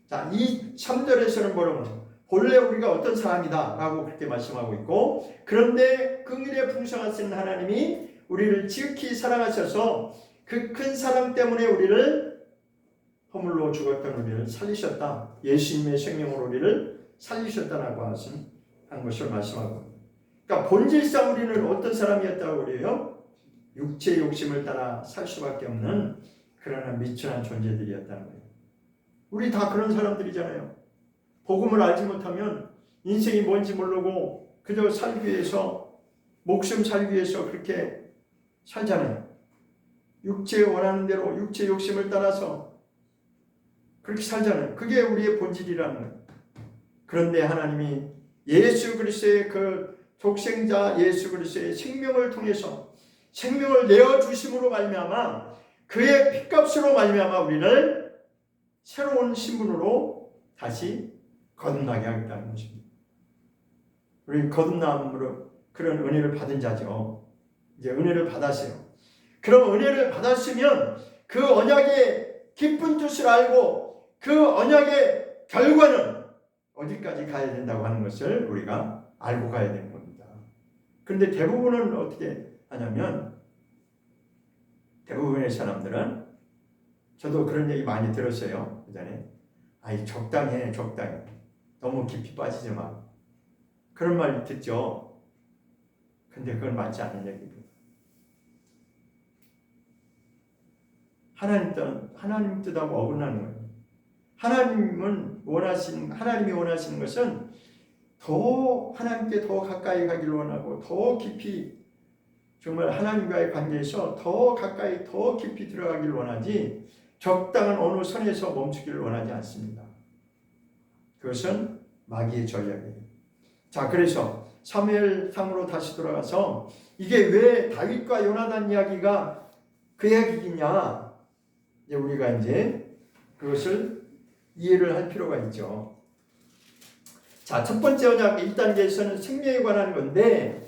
자, 이 3절에서는 뭐라고 본래 우리가 어떤 사람이다 라고 그렇게 말씀하고 있고 그런데 긍휼에 풍성하신 하나님이 우리를 지극히 사랑하셔서 그 큰 사랑 때문에 우리를 허물로 죽었던 우리를 살리셨다. 예수님의 생명으로 우리를 살리셨다라고 한 것을 말씀하고 있습니다. 그러니까 본질상 우리는 어떤 사람이었다고 그래요? 육체의 욕심을 따라 살 수밖에 없는 그러나 미천한 존재들이었다는 거예요. 우리 다 그런 사람들이잖아요. 복음을 알지 못하면 인생이 뭔지 모르고 그저 살기 위해서 목숨 살기 위해서 그렇게 살잖아요. 육체에 원하는 대로 육체 욕심을 따라서 그렇게 살잖아요. 그게 우리의 본질이라는 거예요. 그런데 하나님이 예수 그리스도의 그 독생자 예수 그리스도의 생명을 통해서 생명을 내어 주심으로 말미암아 그의 피값으로 말미암아 우리를 새로운 신분으로 다시 거듭나게 하겠다는 것입니다. 우리 거듭남으로 그런 은혜를 받은 자죠. 이제 은혜를 받았어요. 그럼 은혜를 받았으면 그 언약의 기쁜 뜻을 알고 그 언약의 결과는 어디까지 가야 된다고 하는 것을 우리가 알고 가야 되는 겁니다. 그런데 대부분은 어떻게 하냐면 대부분의 사람들은 저도 그런 얘기 많이 들었어요. 그전에 아이 적당해 너무 깊이 빠지지 마 그런 말 듣죠. 근데 그건 맞지 않는 얘기입니다. 하나님 뜻하고 어긋나는 거예요. 하나님이 원하시는 것은 더 하나님께 더 가까이 가기를 원하고 더 깊이 정말 하나님과의 관계에서 더 가까이 더 깊이 들어가기를 원하지 적당한 어느 선에서 멈추기를 원하지 않습니다. 그것은 마귀의 전략이에요. 자, 그래서 사무엘상으로 다시 돌아가서 이게 왜 다윗과 요나단 이야기가 그 이야기냐? 이제 우리가 이제 그것을 이해를 할 필요가 있죠. 자, 첫 번째 언약 1단계에서는 생명에 관한 건데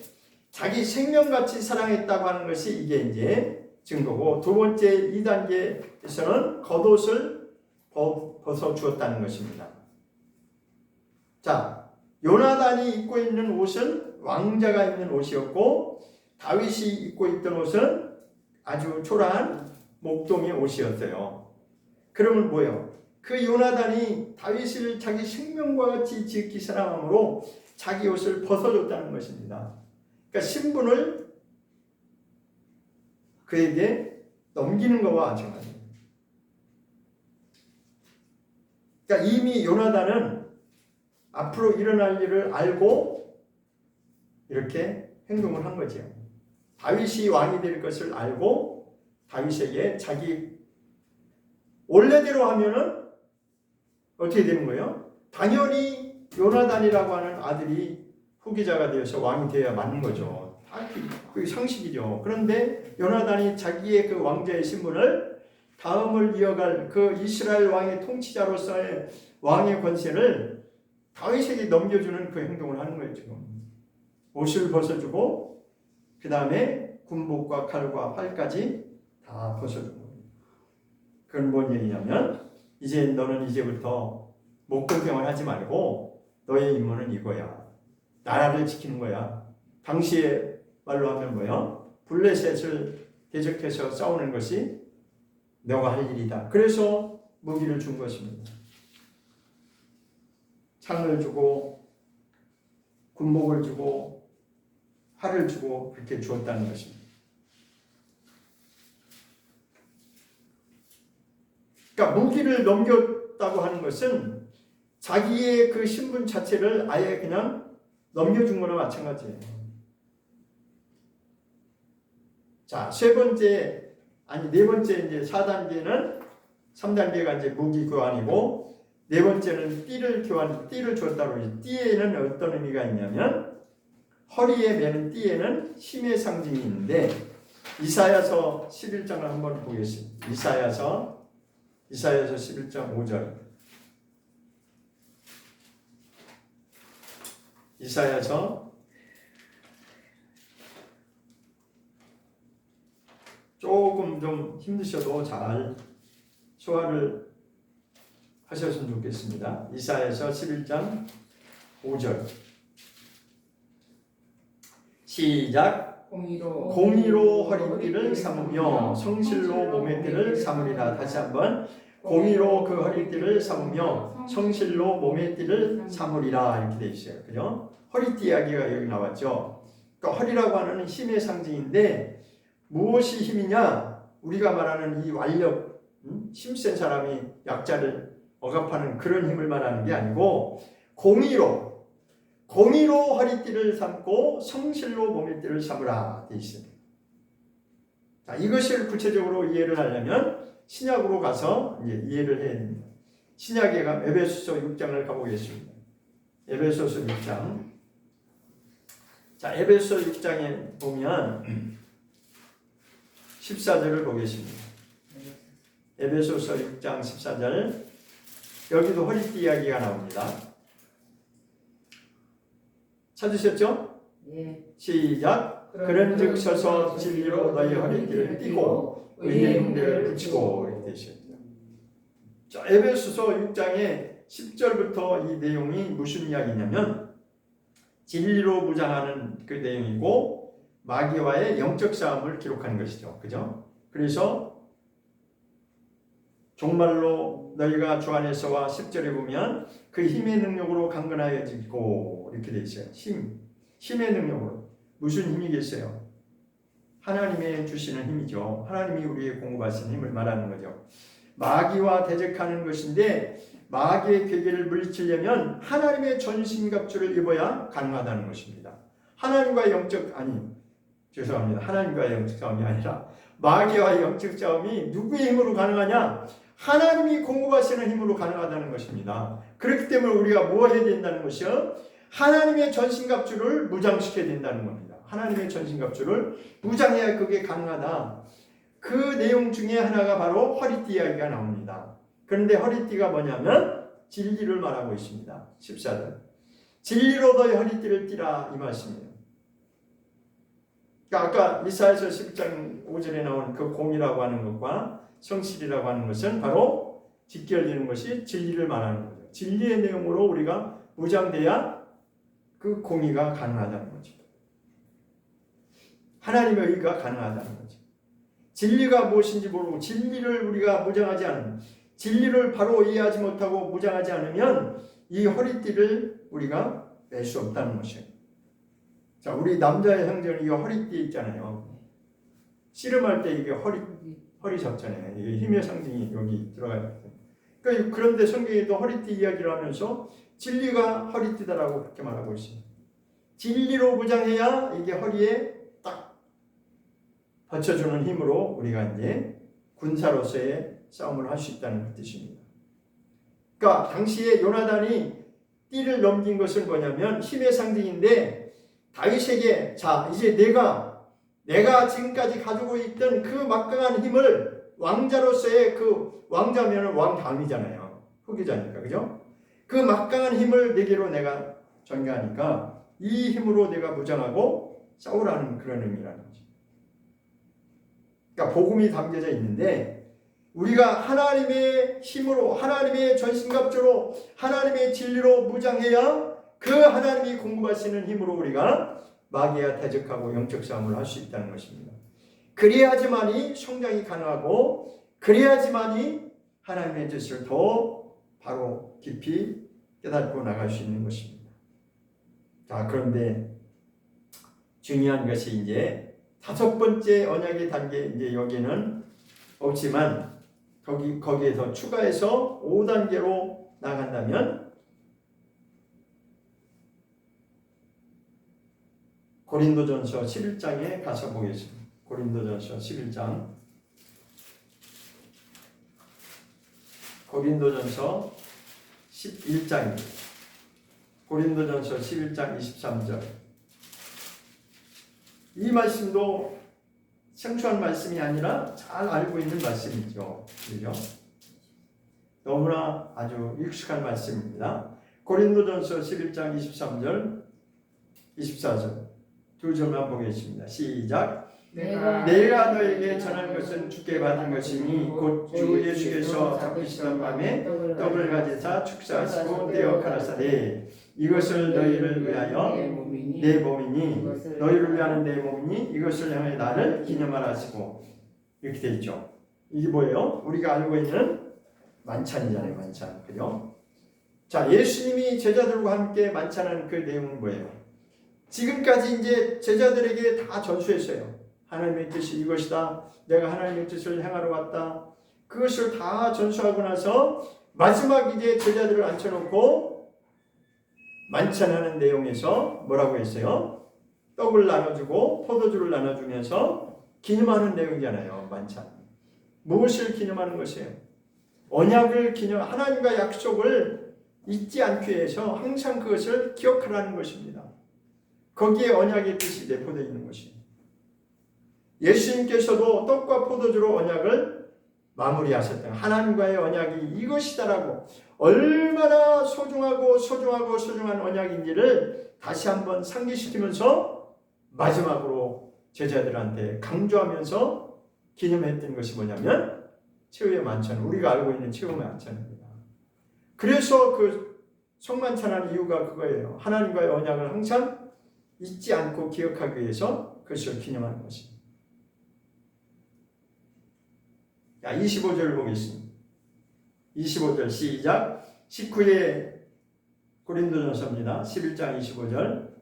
자기 생명같이 사랑했다고 하는 것이 이게 이제 증거고 두 번째 2단계에서는 겉옷을 벗어 주었다는 것입니다. 자, 요나단이 입고 있는 옷은 왕자가 입는 옷이었고 다윗이 입고 있던 옷은 아주 초라한 목동의 옷이었어요. 그러면 뭐예요? 그 요나단이 다윗을 자기 생명과 같이 지극히 사랑함으로 자기 옷을 벗어줬다는 것입니다. 그러니까 신분을 그에게 넘기는 것과 마찬가지입니다. 그러니까 이미 요나단은 앞으로 일어날 일을 알고 이렇게 행동을 한 거죠. 다윗이 왕이 될 것을 알고 다윗에게 자기 원래대로 하면은 어떻게 되는 거예요? 당연히 요나단이라고 하는 아들이 후계자가 되어서 왕이 되어야 맞는 거죠. 그게 상식이죠. 그런데 요나단이 자기의 그 왕자의 신분을 다음을 이어갈 그 이스라엘 왕의 통치자로서의 왕의 권세를 다윗에게 넘겨주는 그 행동을 하는 거예요. 지금 옷을 벗어주고 그 다음에 군복과 칼과 활까지 다 벗어준 겁니다. 그건 뭔 얘기냐면 이제 너는 이제부터 목동병을 하지 말고 너의 임무는 이거야. 나라를 지키는 거야. 당시에 말로 하면 뭐야? 블레셋을 대적해서 싸우는 것이 너가 할 일이다. 그래서 무기를 준 것입니다. 창을 주고 군복을 주고 활을 주고 그렇게 주었다는 것입니다. 그러니까 무기를 넘겼다고 하는 것은 자기의 그 신분 자체를 아예 그냥 넘겨준 거나 마찬가지예요. 자, 네 번째 이제 4단계는 3단계가 이제 무기 교환이고 네 번째는 띠를 줬다고 해요. 띠에는 어떤 의미가 있냐면 허리에 매는 띠에는 힘의 상징이 있는데 이사야서 11장을 한번 보겠습니다. 이사야서 11장 5절. 이사야서 조금 좀 힘드셔도 잘 소화를 하셨으면 좋겠습니다. 이사야서 11장 5절 시작. 공의로 허리띠를 삼으며 성실로 몸의 띠를 삼으리라. 다시 한번 공의로 그 허리띠를 삼으며 성실로 몸의 띠를 삼으리라. 이렇게 돼 있어요. 그죠? 허리띠 이야기가 여기 나왔죠. 그러니까 허리라고 하는 힘의 상징인데 무엇이 힘이냐? 우리가 말하는 이 완력, 힘센 사람이 약자를 억압하는 그런 힘을 말하는 게 아니고 공의로 허리띠를 삼고 성실로 몸의 띠를 삼으라 돼 있습니다. 자, 이것을 구체적으로 이해를 하려면 신약으로 가서 이제 이해를 해야 됩니다. 신약에 에베소서 6장을 가보겠습니다. 에베소서 6장. 자, 에베소 6장에 보면 14절을 보겠습니다. 에베소서 6장 14절. 여기도 허리띠 이야기가 나옵니다. 찾으셨죠? 예. 시작. 그런즉 서서 진리로 너희 허리띠를 띠고 의의 흉대를 붙이고 이렇게 되셨죠. 자, 에베소서 6장의 10절부터 이 내용이 무슨 이야기냐면 진리로 무장하는 그 내용이고 마귀와의 영적 싸움을 기록하는 것이죠. 그죠? 그래서 종말로 너희가 주 안에서와 10절에 보면 그 힘의 능력으로 강건하여지고 이렇게 돼 있어요. 힘의 능력으로. 무슨 힘이겠어요? 하나님의 주시는 힘이죠. 하나님이 우리의 공급하시는 힘을 말하는 거죠. 마귀와 대적하는 것인데 마귀의 괴계를 물리치려면 하나님의 전신갑주를 입어야 가능하다는 것입니다. 하나님과의 하나님과의 영적 싸움이 아니라 마귀와의 영적 싸움이 누구의 힘으로 가능하냐? 하나님이 공급하시는 힘으로 가능하다는 것입니다. 그렇기 때문에 우리가 뭐 해야 된다는 것이요? 하나님의 전신갑주를 무장시켜야 된다는 겁니다. 하나님의 전신갑주를 무장해야 그게 가능하다. 그 내용 중에 하나가 바로 허리띠 이야기가 나옵니다. 그런데 허리띠가 뭐냐면 진리를 말하고 있습니다. 14절. 진리로 너희 허리띠를 띠라 이 말씀이에요. 그러니까 아까 이사야서 11장 5절에 나온 그 공이라고 하는 것과 성실이라고 하는 것은 바로 직결되는 것이 진리를 말하는 거죠. 진리의 내용으로 우리가 무장돼야 그 공의가 가능하다는 거죠. 하나님의 의가 가능하다는 거죠. 진리가 무엇인지 모르고 진리를 우리가 무장하지 않으면, 진리를 바로 이해하지 못하고 무장하지 않으면 이 허리띠를 우리가 뺄 수 없다는 것이에요. 자, 우리 남자의 형제는 이 허리띠 있잖아요. 씨름할 때 이게 허리 잡잖아요. 이게 힘의 상징이 여기 들어가요. 그런데 성경에도 허리띠 이야기를 하면서 진리가 허리띠다라고 그렇게 말하고 있어요. 진리로 무장해야 이게 허리에 딱 받쳐주는 힘으로 우리가 이제 군사로서의 싸움을 할 수 있다는 뜻입니다. 그러니까 당시에 요나단이 띠를 넘긴 것은 뭐냐면 힘의 상징인데 다윗에게 자 이제 내가 지금까지 가지고 있던 그 막강한 힘을 왕자로서의 그 왕자면은 왕당이잖아요. 후계자니까 그죠? 그 막강한 힘을 내게로 내가 전가하니까 이 힘으로 내가 무장하고 싸우라는 그런 의미라는 거죠. 그러니까 복음이 담겨져 있는데 우리가 하나님의 힘으로 하나님의 전신갑주로 하나님의 진리로 무장해야 그 하나님이 공급하시는 힘으로 우리가 마귀와 대적하고 영적 싸움을 할 수 있다는 것입니다. 그래야지만이 성장이 가능하고 그래야지만이 하나님의 뜻을 더 바로 깊이 깨닫고 나갈 수 있는 것입니다. 자, 그런데 중요한 것이 이제 5번째 언약의 단계, 이제 여기는 없지만 거기에서 추가해서 5단계로 나간다면 고린도전서 11장에 가서 보겠습니다. 고린도전서 11장. 고린도전서 11장입니다. 고린도전서 11장 23절. 이 말씀도 생소한 말씀이 아니라 잘 알고 있는 말씀이죠. 그죠? 너무나 아주 익숙한 말씀입니다. 고린도전서 11장 23절, 24절. 두 절만 보겠습니다. 시작. 내가 너에게 전한 것은 주께 받은 것이니 곧 주 예수께서 잡히시던 밤에 떡을 가지사 축사하시고 떼어 가라사대 이것을 너희를 위하여 내 몸이니 너희를 위하는 내 몸이니 이것을 향해 나를 기념하라 하시고 이렇게 되어 있죠. 이게 뭐예요? 우리가 알고 있는 만찬이잖아요. 만찬. 그죠? 자, 예수님이 제자들과 함께 만찬하는 그 내용은 뭐예요? 지금까지 이제 제자들에게 다 전수했어요. 하나님의 뜻이 이것이다. 내가 하나님의 뜻을 행하러 왔다. 그것을 다 전수하고 나서 마지막 이제 제자들을 앉혀놓고 만찬하는 내용에서 뭐라고 했어요? 떡을 나눠주고 포도주를 나눠주면서 기념하는 내용이잖아요. 만찬. 무엇을 기념하는 것이에요? 언약을 하나님과 약속을 잊지 않기 위해서 항상 그것을 기억하라는 것입니다. 거기에 언약의 뜻이 내포되어 있는 것입니다. 예수님께서도 떡과 포도주로 언약을 마무리하셨던 하나님과의 언약이 이것이다라고 얼마나 소중한 언약인지를 다시 한번 상기시키면서 마지막으로 제자들한테 강조하면서 기념했던 것이 뭐냐면 최후의 만찬, 우리가 알고 있는 최후의 만찬입니다. 그래서 그 성만찬하는 이유가 그거예요. 하나님과의 언약을 항상 잊지 않고 기억하기 위해서 그것을 기념하는 것입니다. 자, 25절 보겠습니다. 25절 시작. 19의 고린도전서입니다. 11장 25절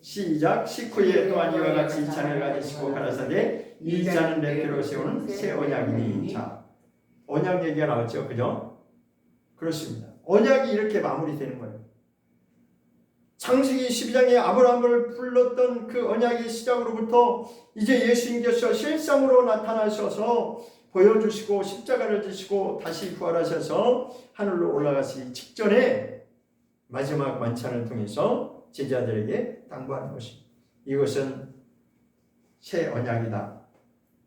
시작. 19에 또한 이와 같이 이 잔을 가지시고 가라사대 이 잔은 내 피로 세우는 새 언약이니. 자, 언약 얘기가 나왔죠, 그죠? 그렇습니다. 언약이 이렇게 마무리되는 거예요. 창세기 12장에 아브라함을 불렀던 그 언약의 시작으로부터 이제 예수님께서 실상으로 나타나셔서 보여주시고 십자가를 지시고 다시 부활하셔서 하늘로 올라가시기 직전에 마지막 만찬을 통해서 제자들에게 당부하는 것입니다. 이것은 새 언약이다.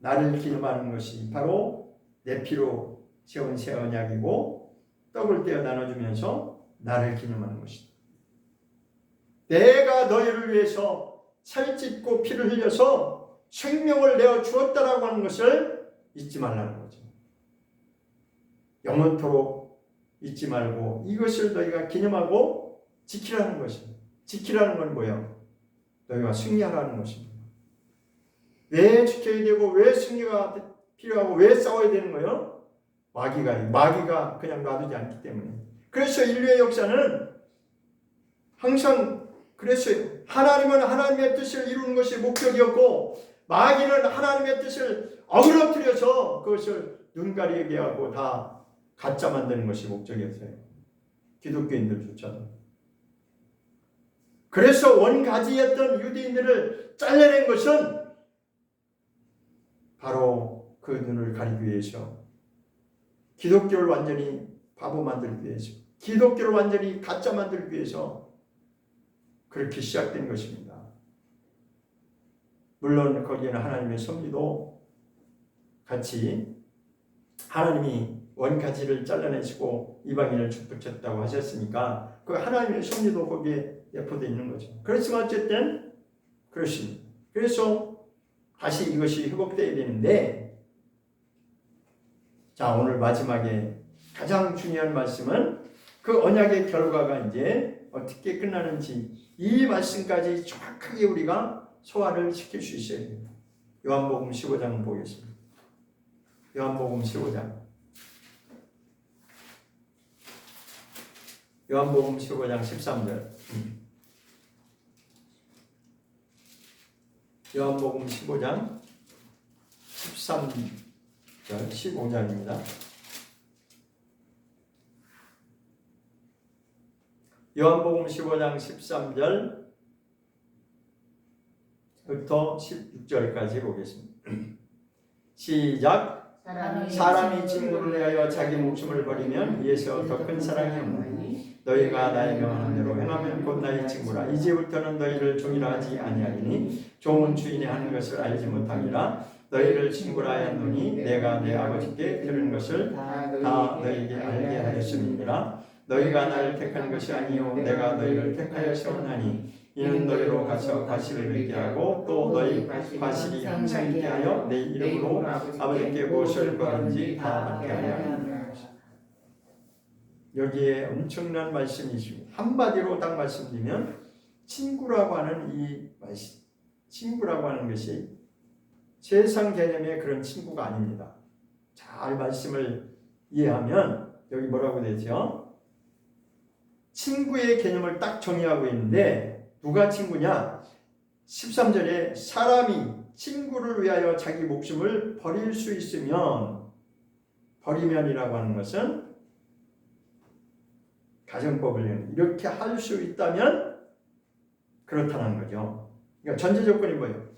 나를 기념하는 것이 바로 내 피로 세운 새 언약이고 떡을 떼어 나눠주면서 나를 기념하는 것이다. 내가 너희를 위해서 살찢고 피를 흘려서 생명을 내어 주었다라고 하는 것을 잊지 말라는 거죠. 영원토록 잊지 말고 이것을 너희가 기념하고 지키라는 것입니다. 지키라는 건 뭐예요? 너희가 승리하라는 것입니다. 왜 지켜야 되고 왜 승리가 필요하고 왜 싸워야 되는 거예요? 마귀가 그냥 놔두지 않기 때문에. 그래서 인류의 역사는 항상 그랬어요. 하나님은 하나님의 뜻을 이루는 것이 목적이었고 마귀는 하나님의 뜻을 어그러뜨려서 그것을 눈 가리게 하고 다 가짜 만드는 것이 목적이었어요. 기독교인들조차도. 그래서 원가지였던 유대인들을 잘라낸 것은 바로 그 눈을 가리기 위해서, 기독교를 완전히 바보 만들기 위해서, 기독교를 완전히 가짜 만들기 위해서 그렇게 시작된 것입니다. 물론 거기에는 하나님의 섭리도 같이, 하나님이 원가지를 잘라내시고 이방인을 축복했다고 하셨으니까 그 하나님의 섭리도 거기에 내포되어 있는 거죠. 그렇지만 어쨌든 그렇습니다. 그래서 다시 이것이 회복되어야 되는데, 자, 오늘 마지막에 가장 중요한 말씀은 그 언약의 결과가 이제 어떻게 끝나는지 이 말씀까지 정확하게 우리가 소화를 시킬 수 있어야 됩니다. 요한복음 15장 보겠습니다. 요한복음 15장. 요한복음 15장 13절. 요한복음 15장 13절 15절입니다. 요한복음 15장 13절부터 16절까지 보겠습니다. 시작. 사람이 친구를 위하여 자기 목숨을 버리면 이에서 더 큰 사랑이 없나니 너희가 나의 명하는 대로 행하면 곧 나의 친구라. 이제부터는 너희를 종이라 하지 아니하리니 종은 주인이 하는 것을 알지 못하니라. 너희를 친구라 하였노니 내가 내 아버지께 들은 것을 다 너희에게 알게 하였음이니라. 너희가 나를 택한 것이 아니요 내가 너희를 택하여 세웠나니 이는 너희로 가서 과실을 맺게 하고 또 너희 과실이 항상 있게 하여 내 이름으로 아버지께 무엇을 구하든지 다 받게 하려 합니다. 여기에 엄청난 말씀이십니다. 한마디로 딱 말씀드리면 친구라고 하는 이 말씀, 친구라고 하는 것이 세상 개념의 그런 친구가 아닙니다. 잘 말씀을 이해하면 여기 뭐라고 되죠? 친구의 개념을 딱 정의하고 있는데 누가 친구냐? 13절에 사람이 친구를 위하여 자기 목숨을 버릴 수 있으면, 버리면이라고 하는 것은 가정법을 이렇게 할 수 있다면 그렇다는 거죠. 그러니까 전제 조건이 뭐예요?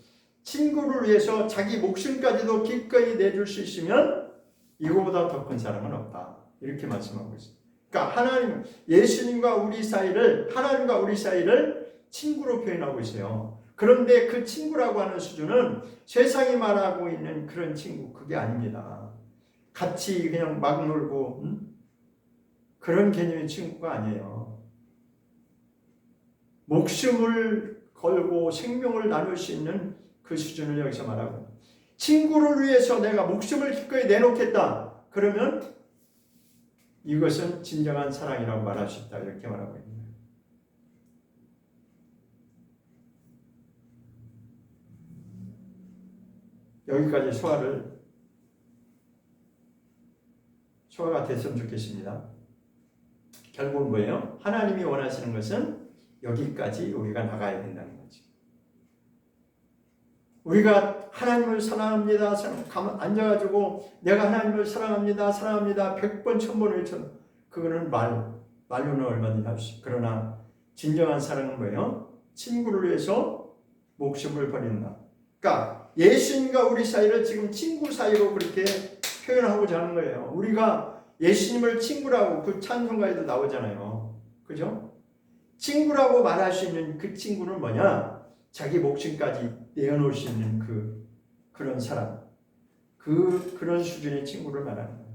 친구를 위해서 자기 목숨까지도 기꺼이 내줄 수 있으면 이거보다 더 큰 사랑은 없다. 이렇게 말씀하고 있습니다. 그러니까 하나님, 예수님과 우리 사이를, 하나님과 우리 사이를 친구로 표현하고 있어요. 그런데 그 친구라고 하는 수준은 세상이 말하고 있는 그런 친구, 그게 아닙니다. 같이 그냥 막 놀고 그런 개념의 친구가 아니에요. 목숨을 걸고 생명을 나눌 수 있는 그 수준을 여기서 말하고, 친구를 위해서 내가 목숨을 기꺼이 내놓겠다. 그러면 이것은 진정한 사랑이라고 말할 수 있다. 이렇게 말하고 있습니다. 여기까지 소화가 됐으면 좋겠습니다. 결국은 뭐예요? 하나님이 원하시는 것은 여기까지 우리가 나가야 된다는 거죠. 우리가 하나님을 사랑합니다. 앉아가지고 내가 하나님을 사랑합니다. 사랑합니다. 100번, 1000번 외쳐도 그거는 말로는 얼마든지 할 수 있어요. 그러나 진정한 사랑은 뭐예요? 친구를 위해서 목숨을 버린다. 그러니까 예수님과 우리 사이를 지금 친구 사이로 그렇게 표현하고자 하는 거예요. 우리가 예수님을 친구라고 그 찬송가에도 나오잖아요. 그죠? 친구라고 말할 수 있는 그 친구는 뭐냐? 자기 목숨까지 내어놓을 수 있는 그런 사람. 그런 수준의 친구를 말하는 거예요.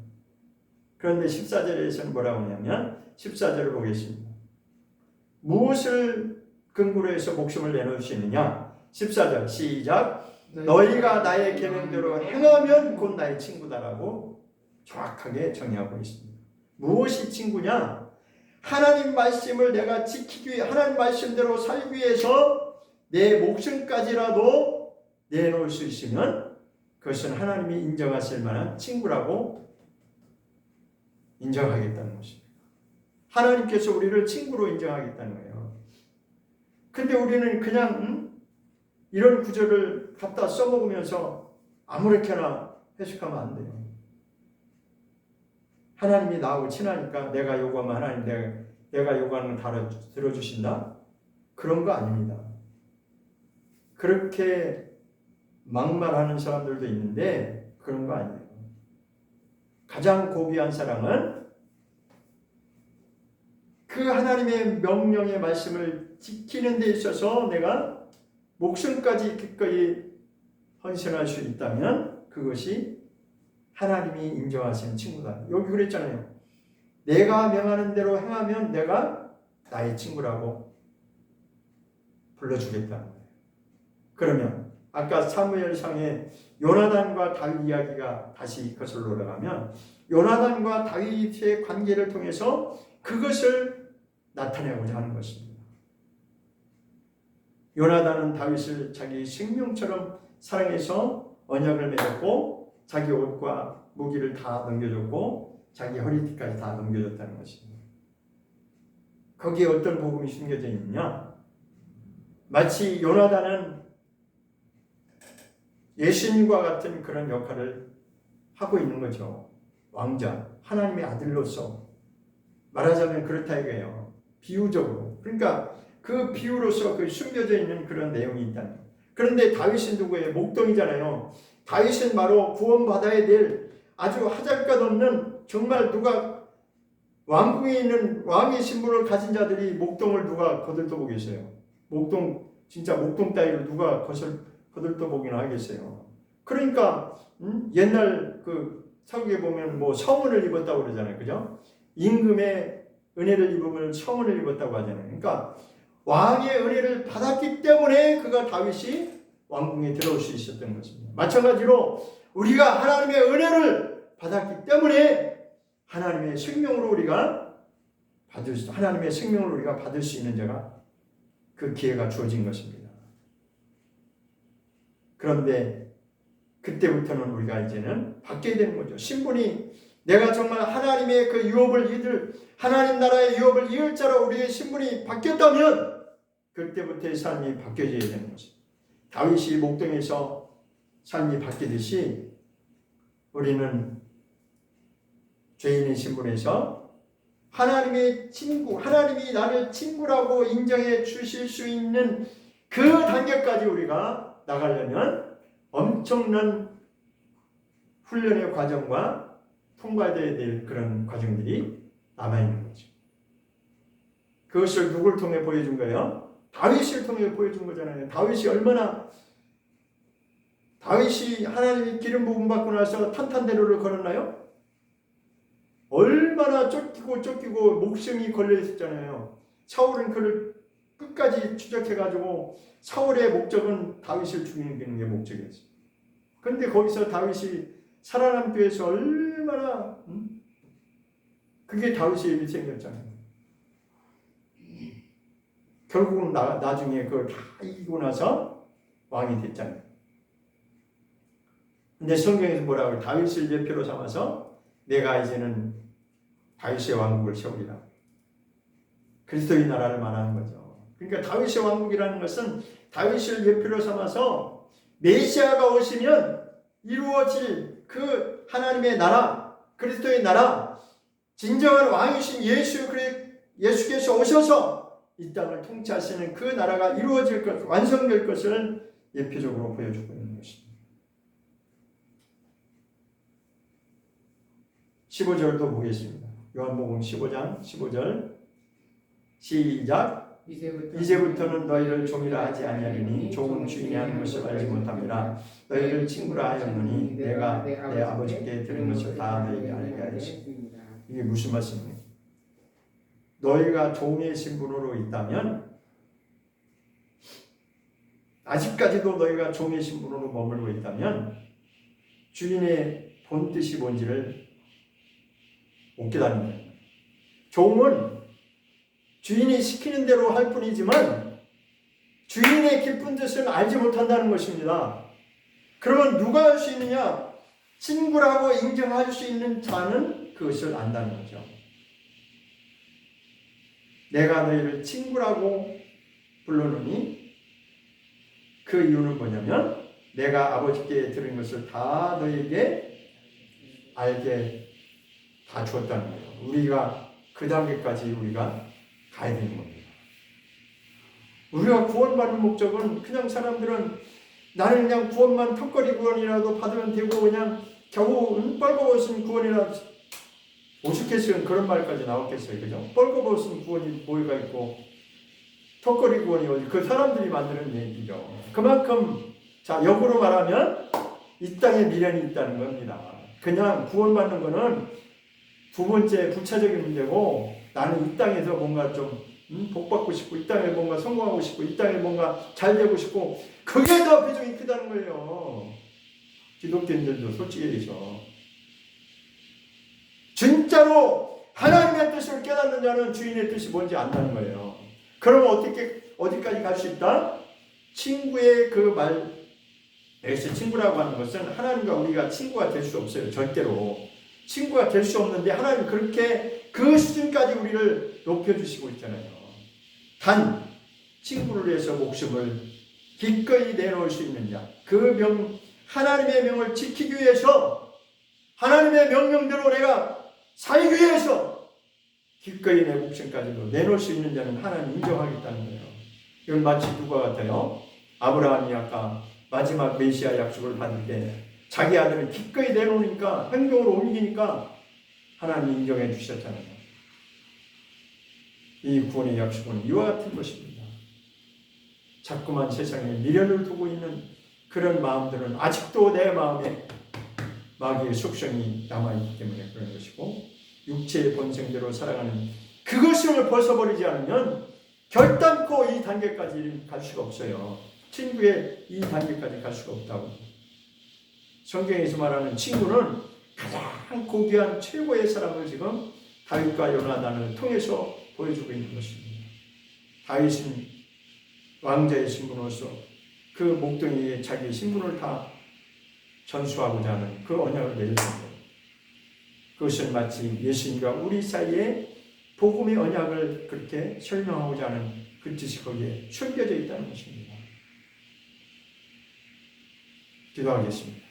그런데 14절에서는 뭐라고 하냐면 14절을 보겠습니다. 무엇을 근거로 해서 목숨을 내놓을 수 있느냐? 14절 시작. 너희가 나의 계명대로 행하면 곧 나의 친구다라고 정확하게 정의하고 있습니다. 무엇이 친구냐? 하나님 말씀을 내가 지키기 위해, 하나님 말씀대로 살기 위해서 내 목숨까지라도 내놓을 수 있으면 그것은 하나님이 인정하실 만한 친구라고 인정하겠다는 것입니다. 하나님께서 우리를 친구로 인정하겠다는 거예요. 근데 우리는 그냥 이런 구절을 갖다 써먹으면서 아무렇게나 해석하면 안 돼요. 하나님이 나하고 친하니까 내가 요구하면 하나님 내가 요구하는 거 다 들어주신다? 그런 거 아닙니다. 그렇게 막말하는 사람들도 있는데 그런 거 아니에요. 가장 고귀한 사랑은 그 하나님의 명령의 말씀을 지키는 데 있어서 내가 목숨까지 기꺼이 헌신할 수 있다면 그것이 하나님이 인정하시는 친구다. 여기 그랬잖아요. 내가 명하는 대로 행하면 내가 나의 친구라고 불러주겠다는 거예요. 그러면 아까 사무엘상의 요나단과 다윗 이야기가 다시 거슬러 올라가면 요나단과 다윗의 관계를 통해서 그것을 나타내고자 하는 것입니다. 요나단은 다윗을 자기 생명처럼 사랑해서 언약을 맺었고 자기 옷과 무기를 다 넘겨줬고 자기 허리띠까지 다 넘겨줬다는 것입니다. 거기에 어떤 복음이 숨겨져 있느냐? 마치 요나단은 예수님과 같은 그런 역할을 하고 있는 거죠. 왕자, 하나님의 아들로서 말하자면 그렇다 이거예요. 비유적으로. 그러니까 그 비유로서 그 숨겨져 있는 그런 내용이 있다는 거예요. 그런데 다윗은 누구예요? 목동이잖아요. 다윗은 바로 구원받아야 될 아주 하잘것없는 정말 누가 왕궁에 있는 왕의 신분을 가진 자들이 목동을 누가 거들떠보겠어요? 목동 진짜 목동 따위를 누가 거들떠보기나 하겠어요? 그러니까 옛날 그 서기에 보면 뭐 성은을 입었다고 그러잖아요, 그죠? 임금의 은혜를 입으면 성은을 입었다고 하잖아요. 그러니까 왕의 은혜를 받았기 때문에 그가 다윗이 왕궁에 들어올 수 있었던 것입니다. 마찬가지로 우리가 하나님의 은혜를 받았기 때문에 하나님의 생명으로 우리가 하나님의 생명을 우리가 받을 수 있는 자가 그 기회가 주어진 것입니다. 그런데 그때부터는 우리가 이제는 바뀌어야 되는 거죠. 신분이 내가 정말 하나님의 그 유업을 하나님 나라의 유업을 이을 자로 우리의 신분이 바뀌었다면 그때부터의 삶이 바뀌어져야 되는 것입니다. 다윗이 목동에서 삶이 바뀌듯이 우리는 죄인의 신분에서 하나님의 친구, 하나님이 나를 친구라고 인정해 주실 수 있는 그 단계까지 우리가 나가려면 엄청난 훈련의 과정과 통과되어야 될 그런 과정들이 남아있는 거죠. 그것을 누굴 통해 보여준 거예요? 다윗을 통해 보여준 거잖아요. 다윗이 하나님이 기름 부음 받고 나서 탄탄대로를 걸었나요? 얼마나 쫓기고 목숨이 걸려 있었잖아요. 사울은 그를 끝까지 추적해가지고 사울의 목적은 다윗을 죽이는 게 목적이었어요. 그런데 거기서 다윗이 살아남기 위해서 얼마나 그게 다윗의 일이 생겼잖아요. 결국은 나중에 그걸 다 이기고 나서 왕이 됐잖아요. 근데 성경에서 뭐라고 해요? 다윗을 예표로 삼아서 내가 이제는 다윗의 왕국을 세우리라. 그리스도의 나라를 말하는 거죠. 그러니까 다윗의 왕국이라는 것은 다윗을 예표로 삼아서 메시아가 오시면 이루어질 그 하나님의 나라, 그리스도의 나라, 진정한 왕이신 예수께서 오셔서 이 땅을 통치하시는 그 나라가 이루어질 것, 완성될 것을 예표적으로 보여주고 있는 것입니다. 15절도 보겠습니다. 요한복음 15장 15절 시작. 이제부터는 너희를 종이라 하지 아니하리니 종은 주인이 하는 것을 알지 못함이라. 너희를 친구라 하였노니 내가 내 아버지께 들은 것을 다 너희에게 알게 하였습니다. 이게 무슨 말씀이에요? 너희가 종의 신분으로 있다면, 아직까지도 너희가 종의 신분으로 머물고 있다면 주인의 본 뜻이 뭔지를 못 깨닫는다. 종은 주인이 시키는 대로 할 뿐이지만 주인의 깊은 뜻을 알지 못한다는 것입니다. 그러면 누가 할 수 있느냐? 친구라고 인정할 수 있는 자는 그것을 안다는 거죠. 내가 너희를 친구라고 불러놓으니 그 이유는 뭐냐면 내가 아버지께 들은 것을 다 너희에게 알게 다 주었다는 거예요. 우리가 그 단계까지 우리가 가야 되는 겁니다. 우리가 구원받는 목적은 그냥 사람들은 나는 그냥 구원만 턱걸이 구원이라도 받으면 되고 그냥 겨우 뻘거벗은 구원이라 오죽했으면 그런 말까지 나왔겠어요. 그죠? 뻘거벗은 구원이 뭐가 있고 턱걸이 구원이 어디 그 사람들이 만드는 얘기죠. 그만큼 자 역으로 말하면 이 땅에 미련이 있다는 겁니다. 그냥 구원받는 거는 두 번째 부차적인 문제고 나는 이 땅에서 뭔가 좀 복받고 싶고 이 땅에 뭔가 성공하고 싶고 이 땅에 뭔가 잘 되고 싶고 그게 더 비중이 크다는 거예요. 기독교인들도 솔직히 얘기해서 진짜로 하나님의 뜻을 깨닫는 자는 주인의 뜻이 뭔지 안다는 거예요. 그러면 어디까지 갈 수 있다? 친구의 그 여기서 친구라고 하는 것은 하나님과 우리가 친구가 될 수 없어요. 절대로. 친구가 될 수 없는데 하나님 그렇게 그 수준까지 우리를 높여주시고 있잖아요. 단 친구를 위해서 목숨을 기꺼이 내놓을 수 있는 자, 하나님의 명을 지키기 위해서 하나님의 명령대로 내가 살기 위해서 기꺼이 내 목숨까지도 내놓을 수 있는 자는 하나님 인정하겠다는 거예요. 이건 마치 누가 같아요? 아브라함이 아까 마지막 메시아 약속을 받을 때 자기 아들을 기꺼이 내놓으니까 행동으로 옮기니까 하나님 인정해 주셨잖아요. 이 구원의 약속은 이와 같은 것입니다. 자꾸만 세상에 미련을 두고 있는 그런 마음들은 아직도 내 마음에 마귀의 속성이 남아있기 때문에 그런 것이고 육체의 본성대로 살아가는 그것을 벗어버리지 않으면 결단코 이 단계까지 갈 수가 없어요. 친구의 이 단계까지 갈 수가 없다고. 성경에서 말하는 친구는 가장 고귀한 최고의 사랑을 지금 다윗과 요나단을 통해서 보여주고 있는 것입니다. 다윗은 왕자의 신분으로서 그 목동이의 자기의 신분을 다 전수하고자 하는 그 언약을 맺었습니다. 그것은 마치 예수님과 우리 사이에 복음의 언약을 그렇게 설명하고자 하는 그 뜻이 거기에 숨겨져 있다는 것입니다. 기도하겠습니다.